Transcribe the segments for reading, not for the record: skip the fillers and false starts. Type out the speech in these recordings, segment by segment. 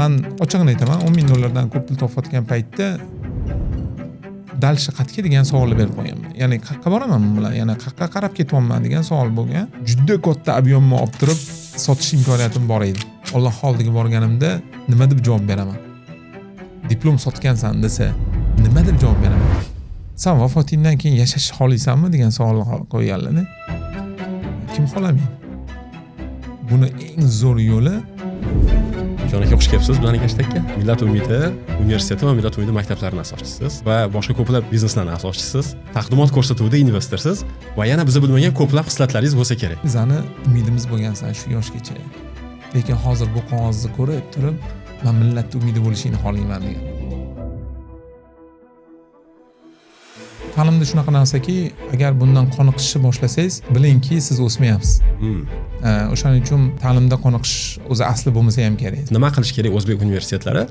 Men ochig'ini aytaman, $10,000 ko'p pul topayotgan paytda dalshi qayerga degan savolni berib qo'yganman. Ya'ni qayerga boraman men bilan, yana qayerga qarab ketyapman degan savol bo'lgan. Juda katta ob'yomni olib turib sotish imkoniyatim bor edi. Alloh holdiga borganimda nima deb javob beraman? Diplom sotgansan desa, nima deb javob beraman? Sen vafotingdan keyin yashash xohlaysanmi degan savolni qo'yganlar-da. Kim xohlamaydi? Buni eng zo'r yo'li Jo'naka xush kelibsiz bilan Gashtakka. Millat umidi universiteti va Millat umidi maktablarining asoschisiz va boshqa ko'plab bizneslarning asoschisiz. Taqdimot ko'rsatuvida investorsiz va yana biz bilmagan ko'plab xislatlaringiz bo'lsa kerak. Bizani umidimiz bo'lgansan shu yoshgacha. Lekin hozir bu qog'ozni ko'rib turib, men millat umidi bo'lishini xohlayman degan. Ta'limda shunaqa narsaki, agar bundan qoniqishni boshlasangiz, bilingki siz o'smayapsiz. O'shaning uchun ta'limda qoniqish o'zi asli bo'lmasa ham kerak. Nima qilish kerak o'zbek universitetlari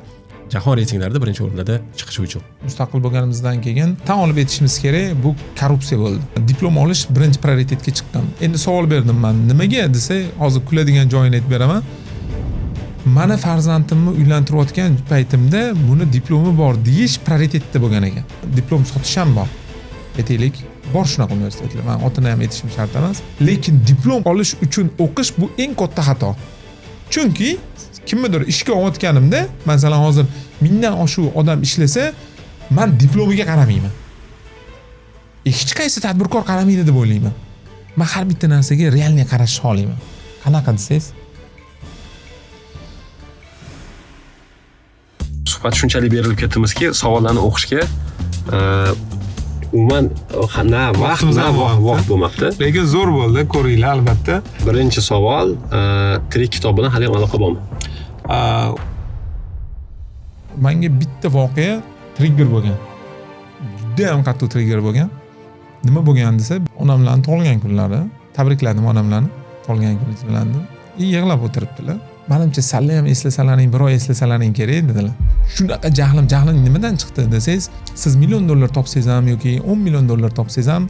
jahon reytinglarida birinchi o'rinlarda chiqishi uchun? Mustaqil bo'lganimizdan keyin tan olib aytishimiz kerak, bu korrupsiya bo'ldi. Diplom olish birinchi prioritetga chiqqan. Endi savol berdim men, nimaga desa, hozir kuladigan joyini aytib beraman. Mana farzandimni uylantirayotgan paytimda buni diplomi bor deyish prioritetda bo'lgan ekan. Diplom sotish ham bor. Aytaylik, bor shunaqa universitetlar. Men otini ham aytishim shart emas, lekin diplom olish uchun o'qish bu eng katta xato. Chunki kimnidir ishga olayotganimda, masalan hozir mingdan oshiq odam ishlasa, men diplomiga qaramayman. Hech qaysi tadbirkor qaramaydi deb o'ylayman. Men har bitta narsaga realniy qarashni xohlayman. Qanaqa desangiz? Suhbat shunchalik berilib ketdimizki, savollarni o'qishga umuman vaqt bo'lmabdi. Lekin zo'r bo'ldi, ko'ringlar albatta. Birinchi savol, tirik kitob bilan hali ham aloqa bormi? Menga bitta voqea trigger bo'lgan. Juda ham qattiq trigger bo'lgan. Nima bo'lgan desa, onamlarning tug'ilgan kunlari, tabrikladim onamlarni, tug'ilgan kuningiz bilan deb. Yig'lab o'tiribdilar. Menimcha salla ham eslasalaring, bir oy eslasalaring kerak dedilar. Shunaqa jahlim nimadan chiqdi desangiz, siz $1 million topsangiz ham yoki $10 million topsangiz ham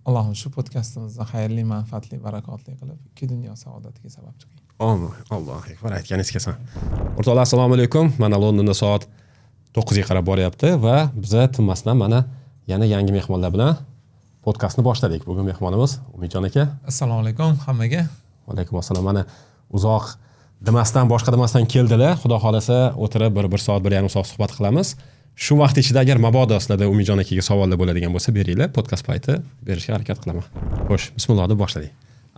Allohim shu podkastimizni xayrli, manfaatli, barakotli qilib, ikki dunyo saodatiga sabab chiqing. Amin. Allohu akbar, aytganingiz kelsin. O'rtoqlar, assalomu alaykum. Mana Londonda soat 9 ga qarab boryapti va biza tinmasdan mana yana yangi mehmonlar bilan podkastni boshladik. Bugun mehmonimiz Umidjon aka. Assalomu alaykum hammaga. Va alaykum assalom. Mana uzoq boshqa demasdan keldilar. Xudo xolasa o'tirib 1 soat, 1,5 soat suhbat qilamiz. Shu vaqt ichida agar mabodo sizlarda Umidjon akaga savollar bo'ladigan bo'lsa, beringlar, podkast payti berishga harakat qilaman. Xo'sh, bismillah deb boshladik.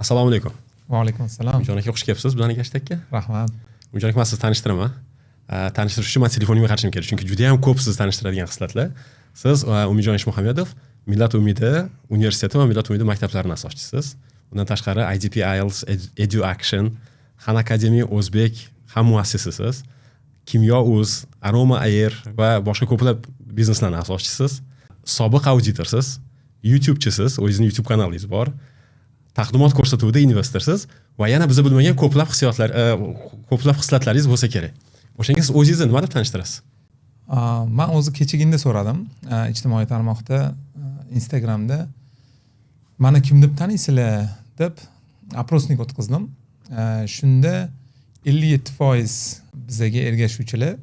Assalomu alaykum. Va alaykum assalom. Umidjon aka xush kelibsiz bilan Gashtakka. Rahmat. Umidjon aka, men sizni tanishtiraman. Tanishtirish uchun men telefonimga qarashim kerak, chunki juda ham ko'p sizni tanishtiradigan xislatlar. Siz Umidjon Eshmuhamedov, Millat umidi universiteti va Millat umidi maktablarining asoschisiz. Undan tashqari IDP IELTS Edu Action, Khan Academy O'zbek ham muassisisiz. Kimyo.uz, Aroma Air va boshqa ko'plab bizneslarning asoschisiz. Sobiq auditorsiz, YouTube'chisiz, o'zingizning YouTube kanalingiz bor. Taqdimot ko'rsatuvida investorsiz va yana biz bilmagan ko'plab xislatlaringiz bo'lsa kerak. O'shangiz o'zingizni nima deb tanishtirasiz? Men o'zi kechagina so'radim, ijtimoiy tarmoqda, Instagramda meni kim deb taniysizlar deb aprosnik o'tkazdim. Shunda 57% bizaga ergashuvchilar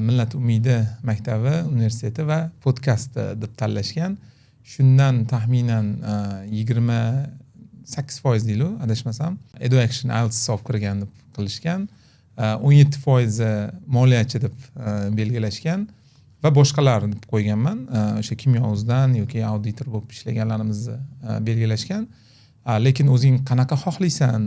Millat umidi maktabi, universiteti va podkasti deb tanlashgan. Shundan taxminan 28% deylu, adashmasam, Edu Action IELTS hisob kirgan deb qilishgan. 17% moliyachi deb belgilashgan va boshqalar deb qo'yganman. O'sha Kimyo.uzdan yoki auditor bo'lib ishlaganlarimizni belgilashgan. Lekin o'zing qanaqa xohlaysan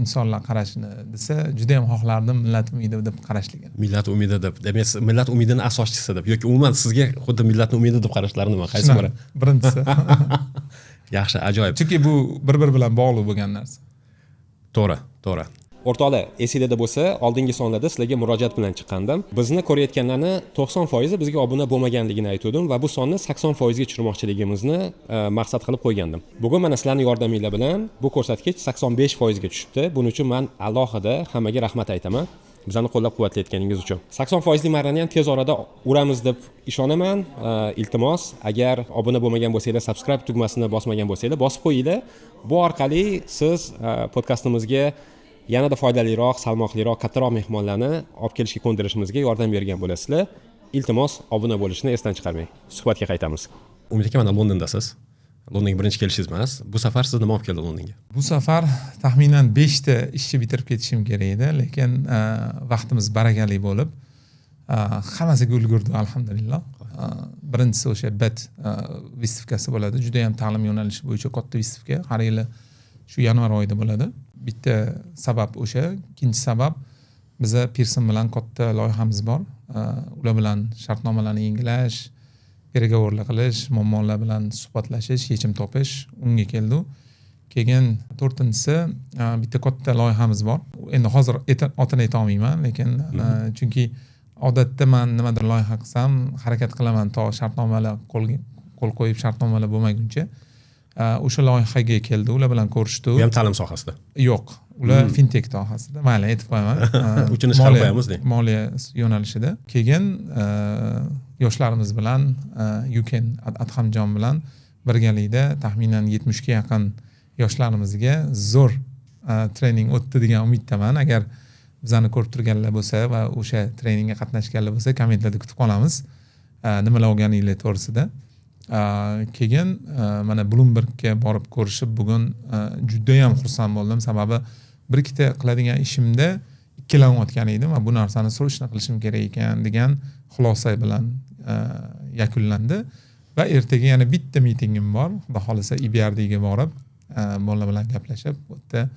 insonlar qarashini desa, juda ham xohlardim Millat umidi deb qarashligini. Millat umidi deb. Demak, Millat umidini asoschisi deb yoki umuman sizga xuddi Millat umidi deb qarashlarini nima? Qaysi biri? Birinchisi. Yaxshi, ajoyib. Chunki bu bir-biri bilan bog'liq bo'lgan narsa. To'g'ri. O'rtoqlar, esingizda bo'lsa, oldingi sonlarda sizlarga murojaat bilan chiqqandim. Bizni ko'rayotganlarni 90% bizga obuna bo'lmaganligini aytdim va bu sonni 80% ga tushirmoqchiligimizni maqsad qilib qo'ygandim. Bugun mana sizlarning yordaminglar bilan bu ko'rsatkich 85% ga tushibdi. Buning uchun men alohida hammaga rahmat aytaman. bizani qo'llab-quvvatlayotganingiz uchun. 80% marrani ham tez orada uramiz deb ishonaman. Iltimos, agar obuna bo'lmagan bo'lsanglar, subscribe tugmasini bosmagan bo'lsanglar, bosib qo'yinglar. Bu orqali siz podkastimizga yanada foydaliroq, salmoqliroq, kattaroq mehmonlarni olib kelishga ko'ndirishimizga yordam bergan bo'lasizlar. Iltimos, obuna bo'lishni esdan chiqarmang. Suhbatga qaytamiz. Umid aka, mana Londondasiz. Londonga birinchi kelishingiz emas. Bu safar siz nima olib keldi Londonga? Bu safar taxminan 5 ta ishni bitirib ketishim kerak edi, lekin vaqtimiz barakali bo'lib, hammasiga ulgurdi alhamdulillah. Birinchisi o'sha BET vistivkasi bo'ladi. Juda ham ta'lim yo'nalishi bo'yicha katta vistivka. Har yili shu yanvar oyida bo'ladi. Bitta sabab o'sha, ikkinchi sabab biza Pearson bilan katta loyihamiz bor. Ular bilan shartnomalarni yangilash, переговорlar qilish, muammolar bilan suhbatlashish, yechim topish unga keldi. Keyin to'rtinchisi bitta katta loyihamiz bor. Endi hozir otini ayta olmayman, lekin chunki odatda men nimadir loyiha qilsam, harakat qilaman to shartnomalar qo'l qo'yib shartnomalar bo'lmaguncha. O'sha loyihaga keldi, ular bilan ko'rishdi. Bu ham ta'lim sohasida. Yo'q, ular fintech sohasida. Mayli, aytib qo'yaman. Uchini chiqarib qo'yamiz deng. Moliya yo'nalishida. Keyin yoshlarimiz bilan Yuken Adhamjon bilan birgalikda taxminan 70 ga yaqin yoshlarimizga zo'r trening o'tdi degan umiddaman. Agar bizani ko'rib turganlar bo'lsa va o'sha treningga qatnashganlar bo'lsa, kommentlarda kutib qolamiz. Nimalar o'rganinglar to'g'risida. Keyin mana Bloombergga borib ko'rishib bugun juda ham xursand bo'ldim, sababi bir ikkita qiladigan ishimda ikkilanayotgan edim va bu narsani srochno qilishim kerak ekan degan xulosa bilan yakunlandi va ertaga yana bitta mitingim bor. Xudo xolisa IBRDga borib bolalar bilan gaplashib, bu yerda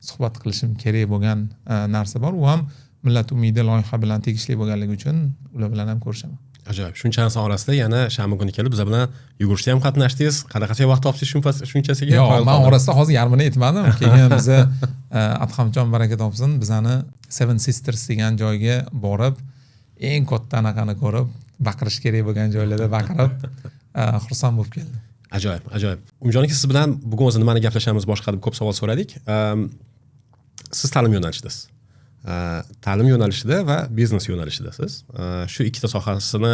suhbat qilishim kerak bo'lgan narsa bor. U ham Millat umidi loyiha bilan tegishli bo'lganligi uchun ular bilan ham ko'rishaman. Ajoyib. Shuncha narsa orasida yana shanba kuni kelib biz bilan yugurishda ham qatnashdingiz. Qanaqacha vaqt topdingiz shunchasiga? Yo'q, men orasida hozir yarmini aytmadim. Keyin biz Adhamjon baraka topsin, bizani Seven Sisters degan joyga borib, eng katta anaqani ko'rib, baqirish kerak bo'lgan joylarda baqirib, xursand bo'lib keldim. Ajoyib, ajoyib. Umjon aka, siz bilan bugun o'zi nimani gaplashamiz boshqa deb ko'p savol so'radik. Siz ta'lim yo'nalishidasiz. Ta'lim yo'nalishida va biznes yo'nalishidasiz. Shu ikkita sohasini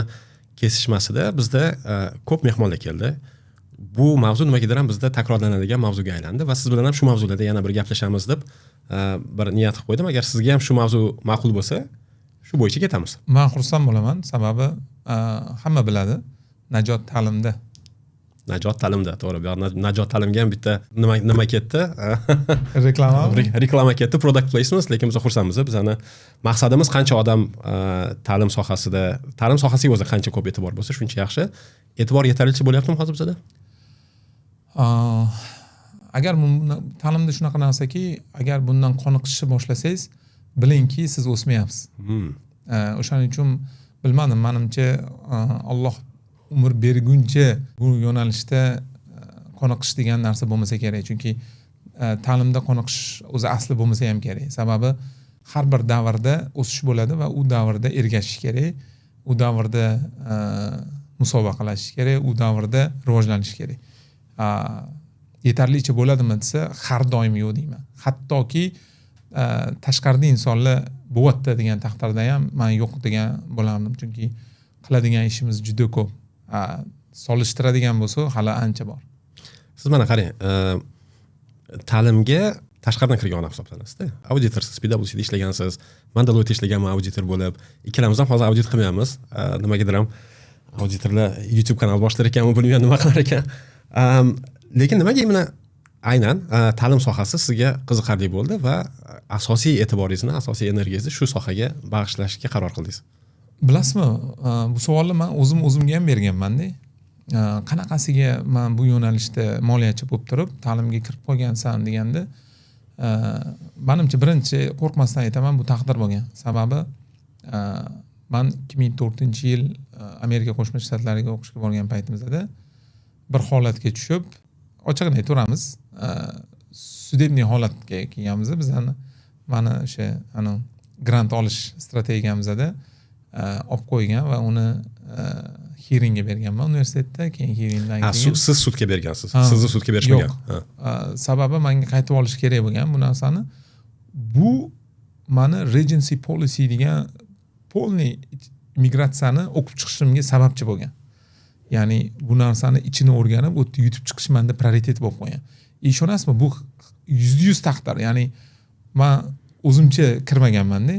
kesishmasida bizda ko'p mehmonlar keldi. Bu mavzu nimagadir ham bizda takrorlanadigan mavzuga aylandi va siz bilan ham shu mavzularda yana bir gaplashamiz deb bir niyat qilib qo'ydim. Agar sizga ham shu mavzu ma'qul bo'lsa, shu bo'yicha ketamiz. Men xursand bo'laman, sababi hamma biladi, Najot ta'limda. Najot ta'limda, to'g'ri. Bu Najot ta'limga ham bitta nima ketdi? Reklama ketdi, product placement, lekin biz xursandmiz. Bizning maqsadimiz qancha odam ta'lim sohasiga o'zi qancha ko'p e'tibor bo'lsa, shuncha yaxshi. E'tibor yetarlicha bo'lyaptimi hozir bizda? Agar ta'limda shunaqa narsaki, agar bundan qoniqishni boshlasangiz, bilingki siz o'smayapsiz. O'shaning uchun bilmadim, menimcha Alloh umr berguncha bu yo'nalishda qoniqish degan narsa bo'lmasa kerak. Chunki ta'limda qoniqish o'zi asli bo'lmasa ham kerak. Sababi har bir davrda o'sish bo'ladi va u davrda ergashish kerak. U davrda musobaqalashish kerak, u davrda rivojlanish kerak. Yetarlicha bo'ladimi desa, har doim yo'q deyman. Hattoki tashqarida insonlar bo'lyapti degan taqdirda ham men yo'q degan bo'lardim. Chunki qiladigan ishimiz juda ko'p. Solishtiradigan bo'lsa, hali ancha bor. Siz mana qarang, ta'limga tashqaridan kirgan odam hisoblanasiz-da. Auditorsiz, PwC'da ishlagansiz, men Deloitte ishlaganman auditor bo'lib. Ikkalamiz ham hozir audit qilmayapmiz. Nimagadir ham auditorlar YouTube kanal boshlar ekanmi, bilmayman nima qilar ekan. Lekin nimaga mana aynan ta'lim sohasi sizga qiziqarli bo'ldi va asosiy e'tiboringizni, asosiy energiyangizni shu sohaga bag'ishlashga qaror qildingiz? Bilasizmi, bu savolni men o'zimga ham berganman-da. Qanaqasiga men bu yo'nalishda moliyachi bo'lib turib, ta'limga kirib qolgansan deganda, menimcha birinchi qo'rqmasdan aytaman, bu taqdir bo'lgan. Sababi men 2004-yil Amerika Qo'shma Shtatlariga o'qishga borgan paytimizda bir holatga tushib, ochig'ini aytaveramiz, studentniy holatga kelganmiz. Bizani mana o'sha grant olish strategiyamizda olib qo'ygan va uni hearingga berganman universitetda. Keyin hearingdan keyin siz sudga bergansiz. Sizni sudga berishmagan. Sababi menga qaytib olish kerak bo'lgan bu narsani. Bu mani Regency Policy degan polniy migratsiyani o'qib chiqishimga sababchi bo'lgan. Ya'ni bu narsani ichini o'rganib, u yerda yutib chiqish menda prioritet bo'lib qolgan. Ishonasizmi, bu 100% taqdir. Ya'ni men o'zimcha kirmaganman-da.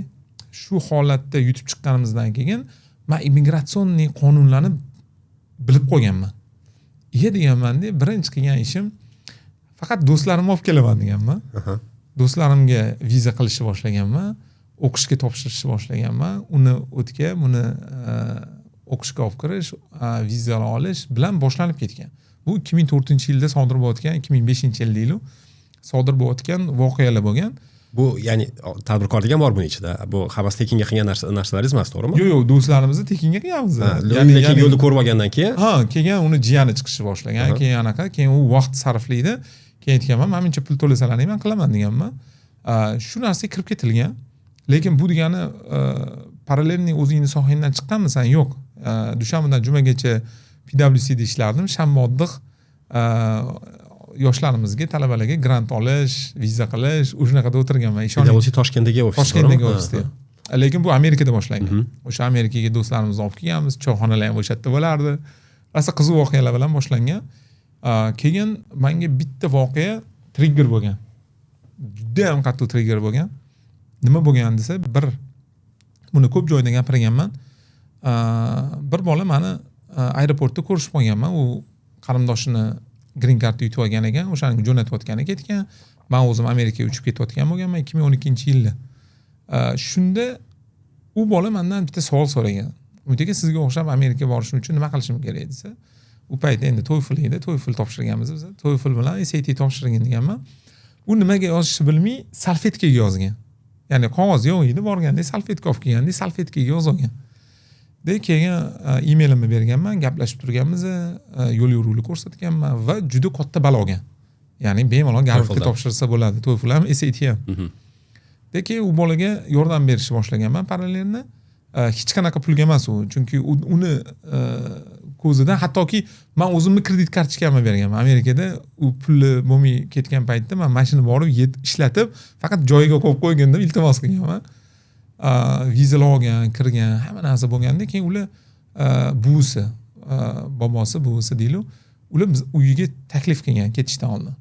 Shu holatda yutib chiqqanimizdan keyin men immigratsioniy qonunlarni bilib qolganman. Deganman-da, birinchi qilgan ishim faqat do'stlarimni olib kelaman deganman. Do'stlarimga viza qilishni boshlaganman, o'qishga topshirishni boshlaganman. Uni o'tga, buni o'qishga olib kirish, viza olish bilan boshlanib ketgan. Bu 2004-yilda sodir bo'layotgan, 2005-yilda sodir bo'layotgan voqealar bo'lgan. Bu ya'ni tadbirkorlik ham bor buning ichida. Bu havas tekinga qilgan narsalaringiz emas, to'g'rimi? Yo'q, do'stlarimizni tekinga qilganmiz. Ya'ni yo'lni ko'rib olgandan keyin, keyin uni jiyani chiqishni boshlagan. Keyin anaqa, keyin u vaqt sarflaydi. Keyin aytganman, menimcha pul to'lasalaring men qilaman deganman. Shu narsaga kirib ketilgan. Lekin bu degani parallelniy o'zingni sohangdan chiqqanmisan? Yo'q. Dushanbadan jumagacha PwC'da ishlardim. Shanba oddiq yoshlarimizga, talabalarga grant olish, viza qilish, o'shunaqada o'tirganman. PwC Toshkentdagi ofis. Toshkentdagi ofisda. Lekin bu Amerikada boshlangan. O'sha Amerikaga do'stlarimizni olib kelganmiz, choyxonalar ham o'sha yerda bo'lardi. Rosa qiziq voqealar bilan boshlangan. Keyin menga bitta voqea trigger bo'lgan. Juda ham qattiq trigger bo'lgan. Nima bo'lgan desa, buni ko'p joyda gapirganman. Bir bola meni aeroportda ko'rishib qolganman. U qarindoshini green card yutib olgan ekan, o'shani jo'natayotgani ketgan. Men o'zim Amerikaga uchib ketayotgan bo'lganman 2012-yilda. Shunda u bola mendan bitta savol so'ragan. Uydaga sizga o'xshab Amerikaga borishim uchun nima qilishim kerak desa, u paytda endi TOEFL edi, TOEFL topshirganmiz biz. TOEFL bilan SAT topshirgan deganman. U nimaga yozishni bilmay salfetkaga yozgan. Ya'ni qog'oz yo'q edi, borganda salfetka olib kelganda salfetkaga yozgan. Keyin e-mailimni berganman, gaplashib turganmiz, yo'l yo'ruvni ko'rsatganman va juda katta balogan. Ya'ni bemalol Garvardga topshirsa bo'ladi, TOEFL ham, SAT ham. Keyin u bolaga yordam berishni boshlaganman parallelni. Hech qanaqa pulga emas u, chunki uni ko'zidan hattoki men o'zimni kredit kartochkamni berganman. Amerikada u pulli bo'lmay ketgan paytda men mashina borib ishlatib, faqat joyiga qo'yib qo'yganda iltimos qilganman. Viza olgan, kirgan, hamma narsa bo'lganda keyin ular buvisi, bobosi, buvisi deylik, ular biz uyiga taklif qilgan ketishdan oldin.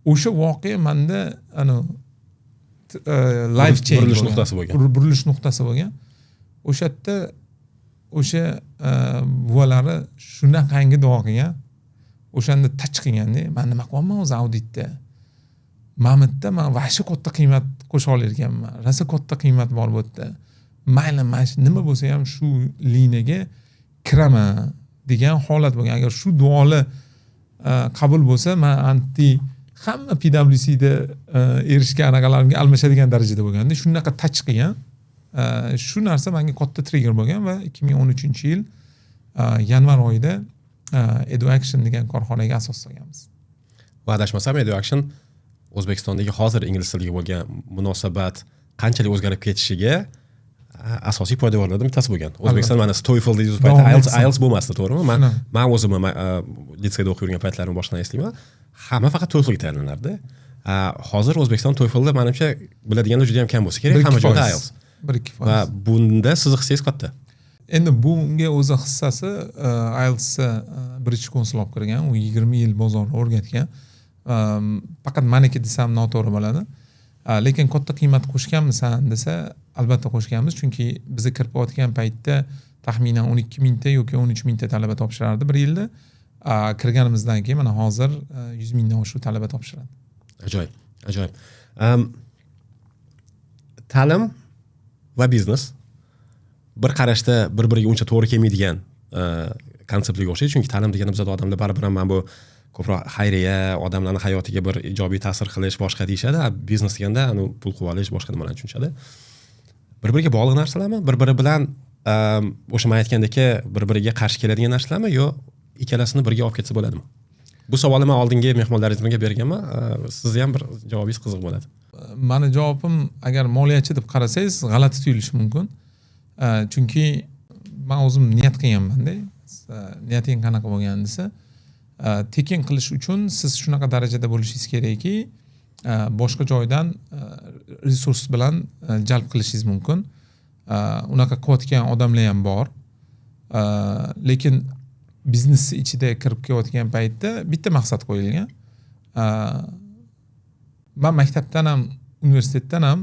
O'sha voqea menda life change burilish nuqtasi bo'lgan. Burilish nuqtasi bo'lgan. O'sha yerda o'sha buvalari shunaqangi duo qilgan. O'shanda touch qilganda, men nima qilaman o'zi auditda. Mamutda men vahshiy katta qiymat qo'sha olar ekanman. Rosa katta qiymat bor bu yerda. Mayli, nima bo'lsa ham shu liniyaga kiraman degan holat bo'lgan. Agar shu duolar qabul bo'lsa, men hamma PwC'da erishgan anaqalarimga almashadigan darajada bo'lganda, shunaqa touch qilgan. Shu narsa menga katta trigger bo'lgan va 2013-yil yanvar oyida EduAction degan korxonaga asos solganmiz. Va adashmasam EduAction O'zbekistondagi hozir ingliz tiliga bo'lgan munosabat qanchalik o'zgarib ketishiga asosiy poydevorlardan bittasi bo'lgan. O'zbekiston mana TOEFL deydi, IELTS bo'lmasdi, to'g'rimi? Men o'zim litseyda o'qib yurgan paytlarimni boshdan eslayman. Hamma faqat TOEFL ga tayyorlanardi. Hozir O'zbekiston TOEFLda menimcha biladiganlar juda ham kam bo'lsa kerak, hamma joyda IELTS. 1-2%. Va bunda sizni hissangiz katta. Endi bunga o'zi hissasi IELTS'ga birinchi konsul olib kirgan, u 20 yil bozorni o'rgatgan. Faqat meniki desam noto'g'ri bo'ladi. Lekin katta qiymat qo'shganmisan desa, albatta qo'shganmiz, chunki biz kirib o'tgan paytda taxminan 12 mingta yoki 13 mingta talaba topshirardi bir yilda. Kirganimizdan keyin mana hozir 100 mingdan oshiq talaba topshiradi. Ajoyib, ajoyib. Ta'lim va biznes bir qarashda bir-biriga uncha to'g'ri kelmaydigan konseptlarga o'xshaydi, chunki ta'lim degani bizda odamlar baribir ham bu ko'proq xayriya, odamlarning hayotiga bir ijobiy ta'sir qilish, boshqa deyishadi. Biznes deganda pul qilib olish, boshqa nimalarni tushunishadi. Bir-biriga bog'liq narsalarmi? Bir-biri bilan o'sha men aytgandek bir-biriga qarshi keladigan narsalarmi yo ikkalasini birga olib ketsa bo'ladimi? Bu savolni men oldingi mehmonlaringizga berganman. Sizni ham bir javobingiz qiziq bo'ladi. Mani javobim, agar moliyachi deb qarasangiz, g'alati tuyulishi mumkin. Chunki men o'zim niyat qilganman-da. Niyating qanaqa bo'lgan desa, tekin qilish uchun siz shunaqa darajada bo'lishingiz kerakki, boshqa joydan resurs bilan jalb qilishingiz mumkin. Unaqa qilayotgan odamlar ham bor. Lekin biznes ichida kirib kelayotgan paytda bitta maqsad qo'yilgan. Men maktabdan ham, universitetdan ham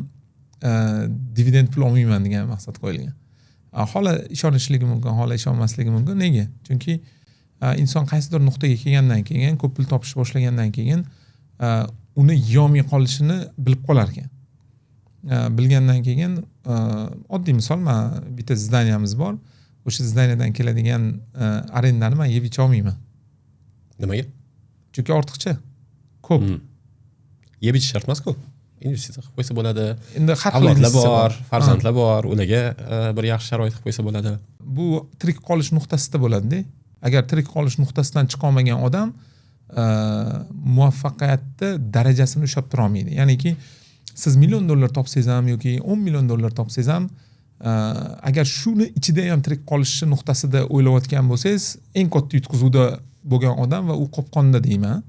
dividend pul olmayman degan maqsad qo'yilgan. Hola ishonishligi mumkin, hola ishonmasligi mumkin. Nega? Chunki inson qaysidir nuqtaga kelgandan keyin, ko'p pul topish boshlagandan keyin uni yomay qolishini bilib qolar ekan. Bilgandan keyin oddiy misol, men bitta zdaniyamiz bor. O'sha zdaniyadan keladigan arendani men yeb icha olmayman. Nimaga? Chunki ortiqcha. Ko'p. Yeb ichish shart emas-ku. Investitsiya qilib qo'ysa bo'ladi. Endi har xil avlodlar bor, farzandlar bor, ularga bir yaxshi sharoit qilib qo'ysa bo'ladi. Bu tirik qolish nuqtasida bo'ladi-da. Agar tirik qolish nuqtasidan chiqa olmagan odam muvaffaqiyatni darajasini ushlab tura olmaydi. Ya'niki siz $1 million topsangiz ham yoki $10 million topsangiz ham agar shuni ichida ham tirik qolish nuqtasida o'ylayotgan bo'lsangiz, eng katta yutqizuvda bo'lgan odam va u qopqonda deyman.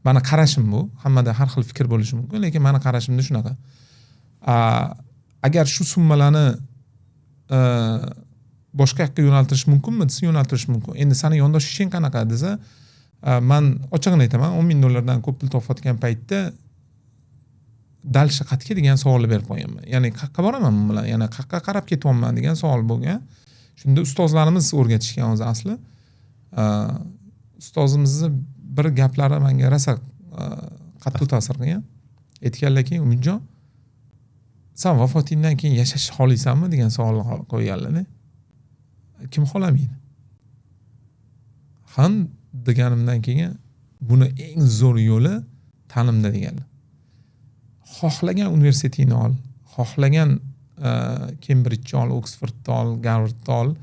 Meni qarashim bu. Hammada har xil fikr bo'lishi mumkin, lekin meni qarashimda shunaqa. Agar shu summalarni boshqa yoqqa yo'naltirish mumkinmi? Desa yo'naltirish mumkin. Endi seni yondoshishing qanaqa desa, men ochig'ini aytaman, $10 million ko'p pul topayotgan paytda dalsha qayerga degan savolni berib qo'yaman. Ya'ni qayerga boraman men bilan? Yana qayerga qarab ketyapman degan savol bo'lgan. Shunda ustozlarimiz o'rgatishgan o'zi asli. Ustozimizni bir gaplari menga rosa qattiq ta'sir qilgan. Aytganlarki, Umidjon, sen vafotingdan keyin yashashni xohlaysanmi degan savolni qo'yganlar. Kim xohlamaydi? Han deganimdan keyin buni eng zo'r yo'li ta'limda deganlar. Xohlagan universitetini ol, xohlagan Cambridge ol, Oxford ol, Harvard ol,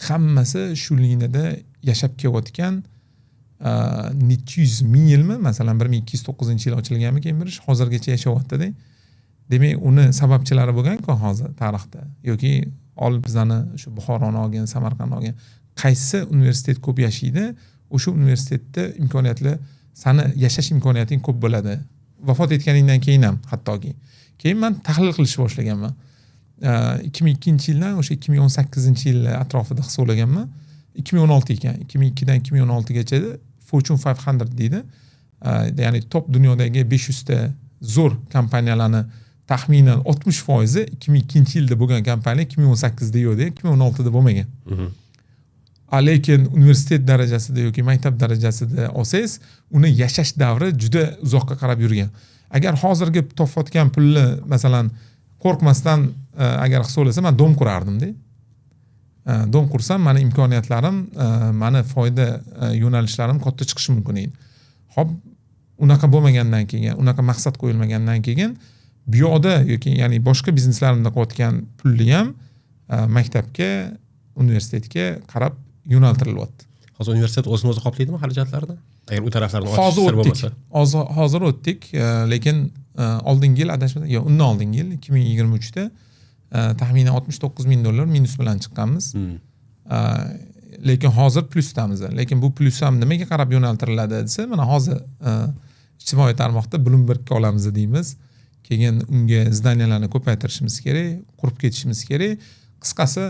hammasi shu liniyada yashab kelayotgan 700 ming yilmi, masalan 1209-yil ochilganmi Cambridge, hozirgacha yashayapti-da. Demak, uni sababchilari bo'lgan-ku hozir tarixda. Yoki bizani shu Buxoroni olgan, Samarqandni olgan, qaysi universitet ko'p yashaydi, o'sha universitetda imkoniyatli, seni yashash imkoniyating ko'p bo'ladi. Vafot etganingdan keyin ham hattoki. Keyin men tahlil qilishni boshlaganman. 2002-yildan o'sha 2018-yil atrofida hisoblaganman. 2016 ekan. 2002dan 2016gacha Fortune 500 deydi. Ya'ni top dunyodagi 500 ta zo'r kompaniyalarni taxminan 60% 2002-yilda bo'lgan kompaniya 2018da yo'q, 2016da bo'lmagan. Lekin universitet darajasida yoki maktab darajasida olsangiz, uni yashash davri juda uzoqqa qarab yurgan. Agar hozirgi topayotgan pulni masalan qo'rqmasdan agar hisoblasam, men dom qurardim-da. Dom qursam, meni imkoniyatlarim, meni foyda yo'nalishlarim katta chiqishi mumkin edi. Xo'p, unaqa bo'lmagandan keyin, unaqa maqsad qo'yilmagandan keyin bu yoqda yoki ya'ni boshqa bizneslarimda qilayotgan pulni ham maktabga, universitetga qarab yo'naltirilyapti. Hozir universitet o'zini o'zi qoplaydimi xarajatlarni? Agar u taraflarni ochish sir bo'lmasa. Hozir o'tdik, lekin oldingi yil adashmasam, yo'q, undan oldingi yil 2023da taxminan $69 ming minus bilan chiqqanmiz. Lekin hozir plusdamiz. Lekin bu plus ham nimaga qarab yo'naltiriladi desa, mana hozir ijtimoiy tarmoqda Bloombergga olamiz deymiz. Keyin unga zdaniyalarni ko'paytirishimiz kerak, qurib ketishimiz kerak. Qisqasi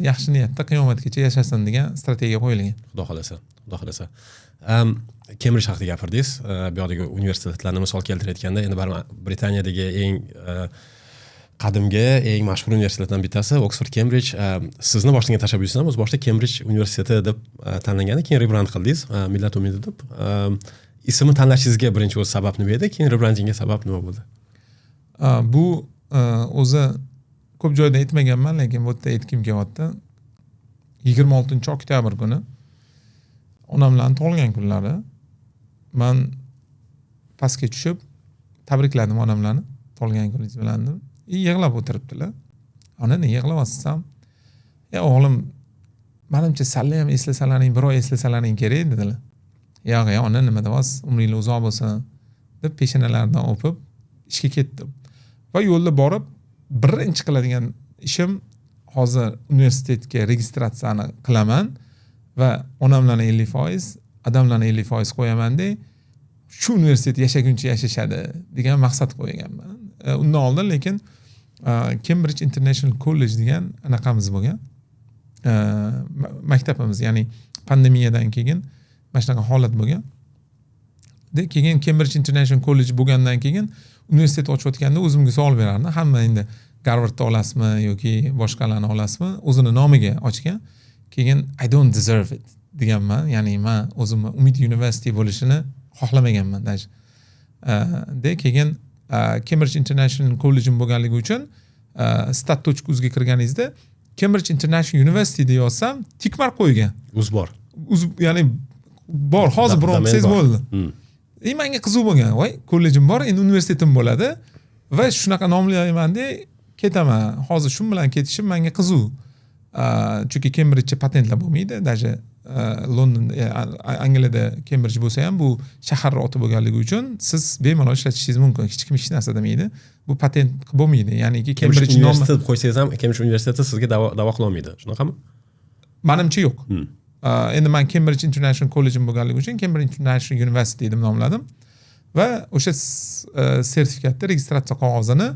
yaxshi niyatda qiyomatgacha yashasin degan strategiya qo'yilgan. Xudo xolasa, xudo xolasa. Cambridge haqida gapirdingiz. Bu yerdagi universitetlarni misol keltirayotganda, endi Britaniyadagi eng qadimgi, eng mashhur universitetlardan bittasi Oxford Cambridge. Sizni boshlagan tashabbusingizdan o'zi boshida Cambridge universiteti deb tanlangandi, keyin rebrand qildingiz, Millat umidi deb. Ismni tanlashingizga birinchi o'zi sabab nima edi, keyin rebrandingga sabab nima bo'ldi? Bu o'zi ko'p joyda aytmaganman, lekin bu yerda aytkim kelyapti. 26-oktyabr kuni onamlarning tug'ilgan kunlari. Men pastga tushib tabrikladim onamlarni, tug'ilgan kuningiz bilan deb. Yig'lab o'tiribdilar. Ana ne yig'layapsan? O'g'lim, menimcha salla ham eslasalaring, birov eslasalaring kerak dedilar. Yo'q, ona nima deyapsiz? Umringiz uzoq bo'lsin deb peshonalaridan o'pib ishga ketdim. Va yo'lda borib birinchi qiladigan ishim hozir universitetga registratsiyani qilaman va onamlarni 50%, adamlarni 50% qo'yaman-da, shu universitet yashaguncha yashashadi degan maqsad qo'yganman. undan oldin lekin Cambridge International College degan anaqamiz bo'lgan. Maktabimiz, ya'ni pandemiyadan keyin mana shunaqa holat bo'lgan. Keyin Cambridge International College bo'lgandan keyin universitet ochayotganda o'zimga savol berardim. Hamma endi Harvardda olasizmi yoki boshqalarni olasizmi? O'zini nomiga ochgan. Keyin I don't deserve it deganman. Ya'ni men o'zimni Umid University bo'lishini xohlamaganman даже. Keyin Cambridge International College bo'lganligi uchun stat.uz ga kirganingizda Cambridge International University deb yozsam tik mark qo'ygan. Bor. Ya'ni bor, hozir birontasiz bo'ldi. Menga qiziq bo'lgan. Voy, kollejim bor, endi universitetim bo'ladi va shunaqa nomlayman-da ketaman. Hozir shu bilan ketishim menga qiziq. Chunki Cambridge patentlar bo'lmaydi, даже London, Angliyada Cambridge bo'lsa ham bu shahar oti bo'lganligi uchun siz bemalol ishlatishingiz mumkin. Hech kim hech narsa demaydi. Bu patent bo'lmaydi. Ya'ni Cambridge universitet qo'ysangiz ham Cambridge universiteti sizga da'vo qila olmaydi. Shunaqami? Menimcha yo'q. Endi men Cambridge International College bo'lganligi uchun Cambridge International University deb nomladim va o'sha sertifikatni, registratsiya qog'ozini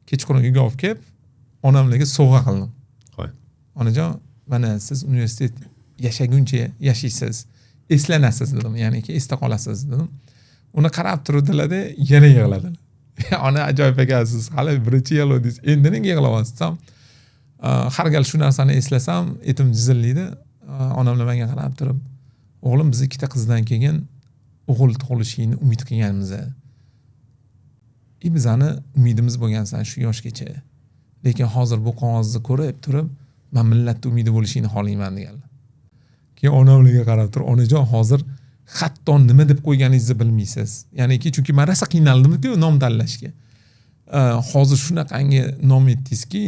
kechqurun uyga olib kelib onamlarga sovg'a qildim. Qo'y. Onajon, mana siz universitet yashaguncha yashaysiz, eslanasiz dedim, ya'ni esda qolasiz dedim. Uni qarab turdilar-da, yana yig'ladilar. Ona ajoyib ekansiz, hali birinchi yil o'dingiz, endi nega yig'layapsiz? Har gal shu narsani eslasam, etim jizillaydi. Onamlar menga qarab turib, o'g'lim, biz ikkita qizdan keyin o'g'il tug'ilishini umid qilganmiz. Bizani umidimiz bo'lgansan shu yoshgacha. Lekin hozir bu qog'ozni ko'rib turib, men millatning umidi bo'lishini xohlayman deganlar. Keyin onamlarga qarab turib, onajon, hozir hatto nima deb qo'yganingizni bilmaysiz. Ya'niki chunki men rosa qiynaldim-ku nom tanlashga. Hozir shunaqangi nom aytdingizki,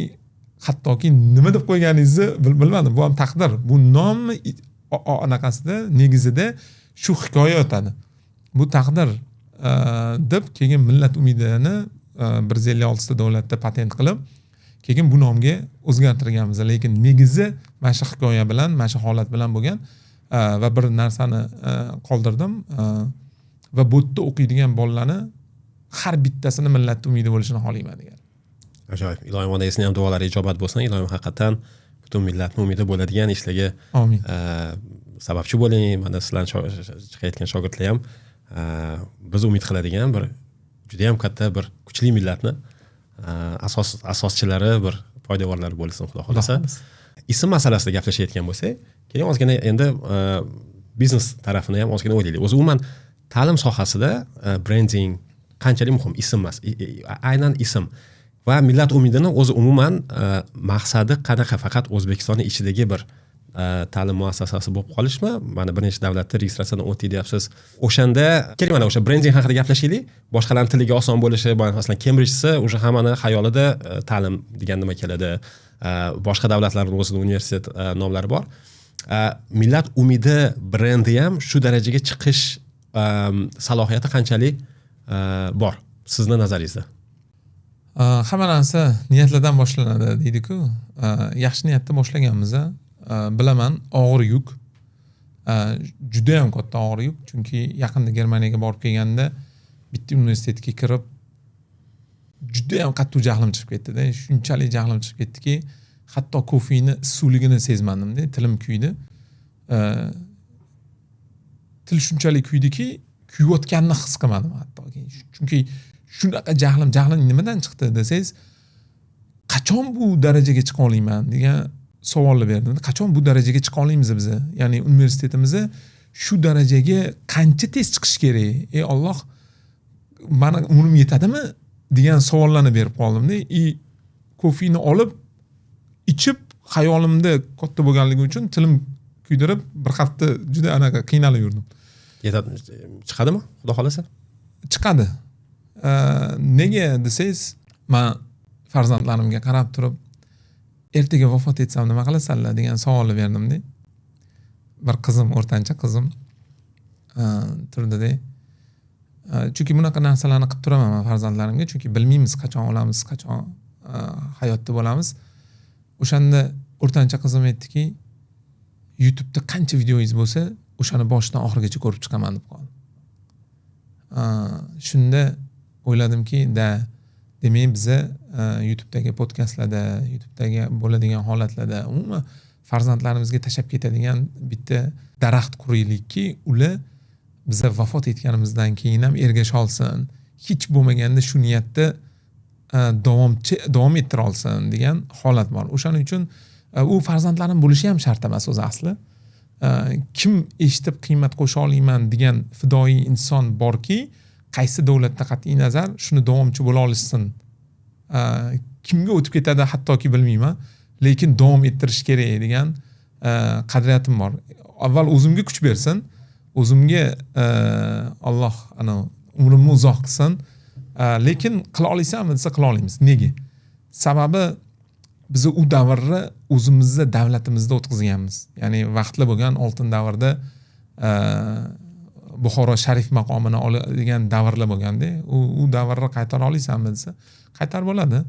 hattoki nima deb qo'yganingizni bilmadim. Bu ham taqdir. Bu nomni anaqasida, negizida shu hikoya o'tadi. Bu taqdir deb keyin millat umidini 156 ta davlatda patent qilib, keyin bu nomga o'zgartirganmiz. Lekin negizi mana shu hikoya bilan, mana shu holat bilan bo'lgan va bir narsani qoldirdim va bu yerda o'qiydigan bolalarni har bittasini millat umidi bo'lishini xohlayman degan. Ajoyib. Ilohim onangizning ham duolari ijobat bo'lsin. Ilohim haqiqatan butun millatning umidi bo'ladigan ishlarga amin. Sababchi bo'ling. Mana sizlarning chiqayotgan shogirdlar ham biz umid qiladigan bir juda ham katta bir kuchli millatni asoschilari, bir poydevorlari bo'lsin, xudo xolasa. Ism masalasida gaplashayotgan bo'lsak, keyin ozgina endi biznes tarafini ham ozgina o'ylaylik. O'zi umuman ta'lim sohasida branding qanchalik muhim, ism emas, aynan ism va millat umidini o'zi umuman maqsadi qanaqa, faqat O'zbekistonning ichidagi bir ta'lim muassasasi bo'lib qolishmi? Mana bir necha davlatda registratsiyadan o'tdi deyapsiz. O'shanda keling, mana o'sha brending haqida gaplashaylik. Boshqalarning tiliga oson bo'lishi, masalan Cambridge-si o'sha hammani xayolida ta'lim degan nima keladi. Boshqa davlatlarning o'zida universitet nomlari bor. Millat umidi brendi ham shu darajaga chiqish salohiyati qanchalik bor sizni nazaringizda? Hamma narsa niyatlardan boshlanadi deydi-ku. Yaxshi niyatda boshlaganmiz. Bilaman, og'ir yuk. Juda ham katta og'ir yuk, chunki yaqinda Germaniyaga borib kelganda bitta universitetga kirib juda ham qattiq jahlim chiqib ketdi-da. Shunchalik jahlim chiqib ketdiki, hatto kofeni suvligini sezmadim-da, tilim kuydi. Til shunchalik kuydiki, kuyayotganini his qilmadim hattoki. Chunki shunaqa jahlim nimadan chiqdi desangiz, qachon bu darajaga chiqa olaman degan savolni berdim. Qachon bu darajaga chiqa olamiz biz? Ya'ni universitetimizni shu darajaga qancha tez chiqish kerak? Ey Alloh, meni umrim yetadimi degan savollarni berib qoldim-da. Kofeni olib ichib xayolimda katta bo'lganligi uchun tilim kuydirib bir hafta juda anaqa qiynalib yurdim. Chiqadimi? Xudo xolasa? Chiqadi. Nega desangiz, men farzandlarimga qarab turib, ertaga vafot etsam nima qilasanlar degan savolni berdim-da. Bir qizim, o'rtancha qizim turdi-da. Chunki bunaqa narsalarni qilib turaman men farzandlarimga, chunki bilmaymiz qachon o'lamiz, qachon hayotda bo'lamiz. O'shanda o'rtancha qizim aytdiki, YouTube'da qancha videoingiz bo'lsa, o'shani boshidan oxirigacha ko'rib chiqaman deb qoldi. Shunda o'yladimki, demak biza YouTube'dagi podkastlarda, YouTube'dagi bo'ladigan holatlarda umuman farzandlarimizga tashlab ketadigan bitta daraxt quraylikki, ular biza vafot etganimizdan keyin ham ergasha olsin, hech bo'lmaganda shu niyatda davom ettira olsin degan holat bor. O'shaning uchun u farzandlarim bo'lishi ham shart emas o'zi asli. Kim eshitib qiymat qo'sha olmayman degan fidoyi inson borki, qaysi davlatda qat'iy nazar shuni davomchi bo'la olishsin. Kimga o'tib ketadi hattoki bilmayman, lekin davom ettirish kerak degan qadriyatim bor. Avval o'zimga kuch bersin, o'zimga Alloh umrimni uzoq qilsin. Lekin qila olaysanmi desa qila olamiz. Nega? Sababi biz u davrni o'zimizda davlatimizda o'tkazganmiz. Ya'ni vaqtli bo'lgan oltin davrda Buxoro sharif maqomini oladigan davrlar bo'lganda, u davrni qaytara olaysanmi desa, qaytarib bo'ladi.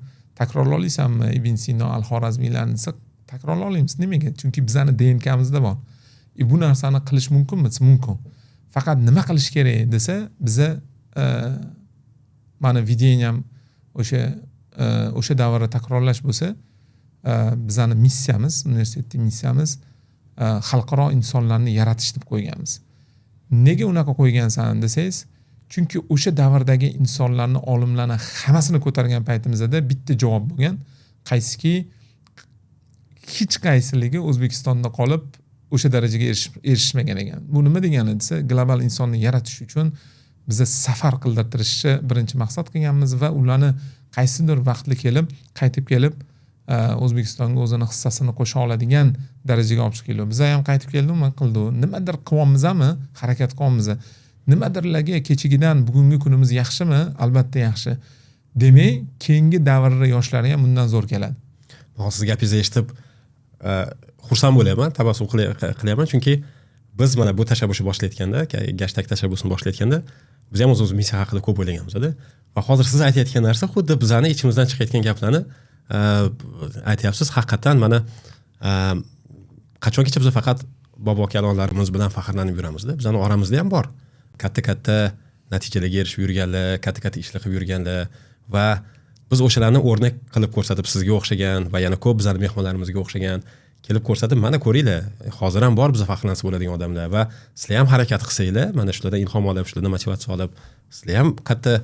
Takrorlay olaysanmi Ibn Sino, Al-Xorazmiylarni desa, takrorlay olamiz. Nimaga? Chunki bizning DNKmizda bor. Bu narsani qilish mumkinmi? Mumkin. Faqat nima qilish kerak desa, biza mana videoyam o'sha davrni takrorlash bo'lsa, bizning missiyamiz, universitetning missiyamiz xalqaro insonlarni yaratish deb qo'yganmiz. Nega unaqa qo'ygansan desangiz, chunki o'sha davrdagi insonlarni, olimlarni hammasini ko'targan paytimizda bitta javob bo'lgan, qaysiki hech qaysiligi O'zbekistonda qolib o'sha darajaga erishmagan ekan. Bu nima degani desa, global insonni yaratish uchun biza safar qildirtirishni birinchi maqsad qilganmiz va ularni qaysidir vaqtli kelib, qaytib kelib O'zbekistonga o'zini hissasini qo'sha oladigan darajaga olib chiqildi. Biz ham qaytib keldik, nima qildi? Nimadir qilyapmizmi? Harakat qilyapmiz. Nimadirlarga kechigidan bugungi kunimiz yaxshimi? Albatta yaxshi. Demak, keyingi davrda yoshlari ham bundan zo'r keladi. Siz gapingizni eshitib xursand bo'layman, tabassum qilyapman, chunki biz mana bu tashabbusni boshlayotganda, gashtag tashabbusini boshlayotganda, biz ham o'zimiz missiya haqida ko'p o'ylaganmiz-da. Va hozir siz aytayotgan narsa xuddi bizning ichimizdan chiqayotgan gaplarni aytyapsiz. Haqiqatan mana qachongacha biz faqat bobo kalonlarimiz bilan faxrlanib yuramizda. Bizning oramizda ham bor. Katta natijalarga erishib yurganlar, katta ishlar qilib yurganlar va biz o'shalarni o'rnak qilib ko'rsatib, sizga o'xshagan va yana ko'p bizning mehmonlarimizga o'xshagan kelib ko'rsatib, mana ko'ringlar, hozir ham bor bizga faxrlansa bo'ladigan odamlar va sizlar ham harakat qilsanglar, mana shulardan ilhom olib, shulardan motivatsiya olib, sizlar ham katta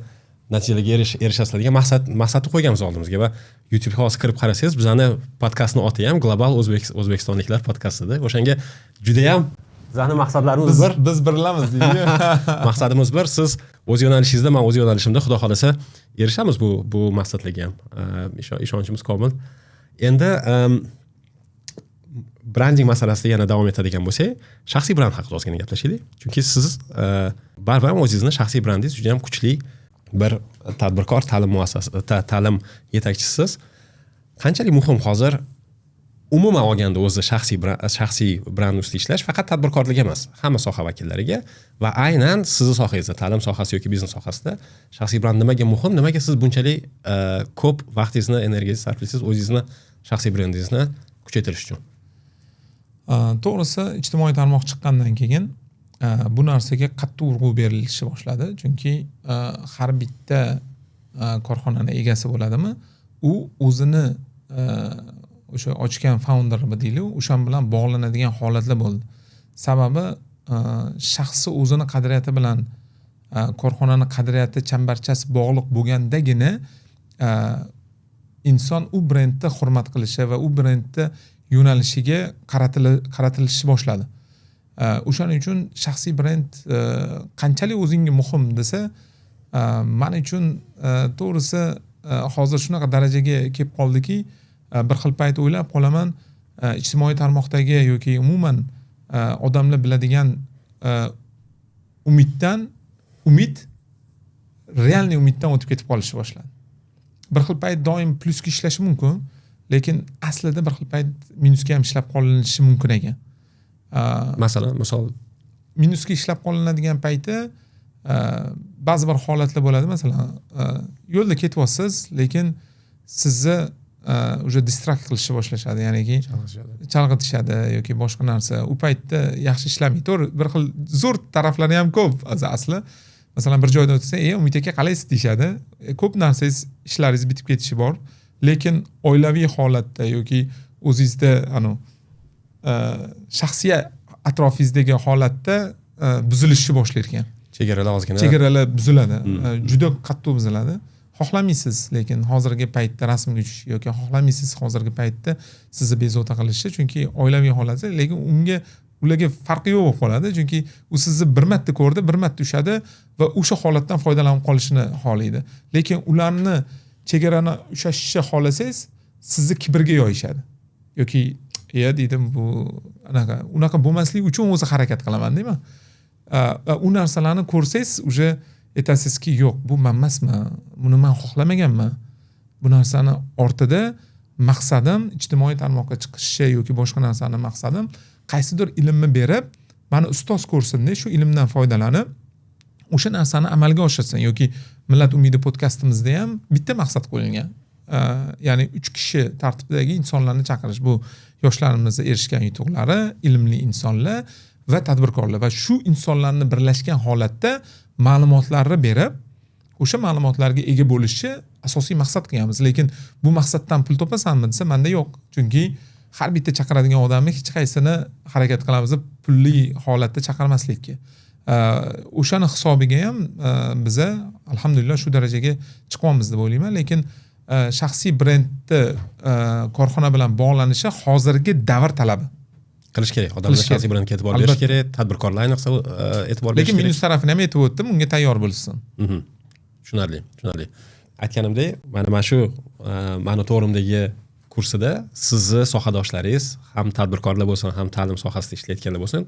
natijalarga erishasizlar degan maqsadni qo'yganmiz oldimizga va YouTube'ga hozir kirib qarasangiz, bizning podkastning oti ham Global O'zbekistonliklar podkastida. O'shanga juda ham bizning maqsadlarimiz bir, biz birlamiz deydi. Maqsadimiz bir, siz o'z yo'nalishingizda, men o'z yo'nalishimda, xudo xolasa erishamiz bu maqsadlarga ham. Ishonchimiz komil. Endi branding masalasida yana davom etadigan bo'lsak, shaxsiy brend haqida ozgina gaplashaylik. Chunki siz baribir o'zingizning shaxsiy brendingiz juda ham kuchli bir tadbirkor, ta'lim muassasasi, ta'lim yetakchisiz. Qanchalik muhim hozir umuman olganda o'zi shaxsiy brend ustida ishlash faqat tadbirkorlik emas, hamma soha vakillariga va aynan sizning sohangizda, ta'lim sohasi yoki biznes sohasida shaxsiy brend nimaga muhim, nimaga siz bunchalik ko'p vaqtingizni, energiyangizni sarflaysiz o'zingizni shaxsiy brendingizni kuchaytirish uchun? To'g'risi, ijtimoiy tarmoq chiqqandan keyin bu narsaga qattiq urg'u berilishi boshladi. Chunki har bitta korxonani egasi bo'ladimi, u o'zini o'sha ochgan founder deylik, o'shan bilan bog'lanadigan holatlar bo'ldi. Sababi shaxsi o'zini qadriyati bilan korxonani qadriyati chambarchasi bog'liq bo'lgandagina inson u brendni hurmat qilishi va u brendni yo'nalishiga qaratilishi boshladi. O'shaning uchun shaxsiy brend qanchalik o'zingga muhim desa, men uchun to'g'risi hozir shunaqa darajaga kelib qoldiki, bir xil payt o'ylab qolaman, ijtimoiy tarmoqdagi yoki umuman odamlar biladigan umid realniy umiddan o'tib ketib qolishi boshladi. Bir xil payt doim plusga ishlashi mumkin, lekin aslida bir xil payt minusga ham ishlab qolinishi mumkin ekan. Misol minusga ishlab qolinadigan payti ba'zi bir holatlar bo'ladi. Masalan, yo'lda ketyapsiz, lekin sizni o'sha distrakt qilishni boshlashadi, ya'niki chalg'itishadi yoki boshqa narsa. U paytda yaxshi ishlamaydi. To'g'ri, bir xil zo'r taraflari ham ko'p asli. Masalan bir joyda o'tsa, Umid aka qalaysiz deyishadi. Ko'p narsangiz, ishlaringiz bitib ketishi bor, lekin oilaviy holatda yoki o'zingizda shaxsiy atrofingizdagi holatda buzilishni boshlar ekan. Chegaralar ozgina. Chegaralar buziladi. Juda qattiq buziladi. Xohlamaysiz, lekin hozirgi paytda rasmga tushish yoki xohlamaysiz hozirgi paytda sizni bezovta qilishni, chunki oilaviy holatda, lekin ularga farqi yo'q bo'lib qoladi, chunki u sizni bir marta ko'rdi, bir marta ushadi va o'sha holatdan foydalanib qolishni xohlaydi. Lekin ularni chegarani ushashni xohlasangiz, sizni kibrga yoyishadi. Yoki deydim, bu unaqa bo'lmasligi uchun o'zi harakat qilaman deyman. U narsalarni ko'rsangiz, uje aytasizki, yo'q, bu men emasman, buni men xohlamaganman. Bu narsani ortida maqsadim ijtimoiy tarmoqqa chiqishi yoki boshqa narsani maqsadim qaysidir ilmni berib, meni ustoz ko'rsin-da, shu ilmdan foydalanib o'sha narsani amalga oshirsin yoki Millat umidi podkastimizda ham bitta maqsad qo'yilgan. Ya'ni 3 kishi tartibidagi insonlarni chaqirish. Bu yoshlarimiz erishgan yutuqlari, ilmli insonlar va tadbirkorlar va shu insonlarni birlashgan holatda ma'lumotlarni berib, o'sha ma'lumotlarga ega bo'lishni asosiy maqsad qilganmiz. Lekin bu maqsaddan pul topasanmi desa, menda yo'q. Chunki har bitta chaqiradigan odamni hech qaysini harakat qilamiz pulli holatda chaqirmaslikka. O'shani hisobiga ham biza alhamdulillah shu darajaga chiqamiz deb o'ylayman, lekin shaxsiy brendni korxona bilan bog'lanishi hozirgi davr talabi. Qilish kerak. Odamlar shaxsiy brendga e'tibor berish kerak, tadbirkorlar ayniqsa e'tibor berish kerak. Lekin minus tarafini ham aytib o'tdim, unga tayyor bo'lsin. Tushunarli. Aytganimdek, mana shu mani to'g'rimdagi kursida sizni sohadoshlaringiz ham tadbirkorlar bo'lsin, ham ta'lim sohasida ishlayotganlar bo'lsin,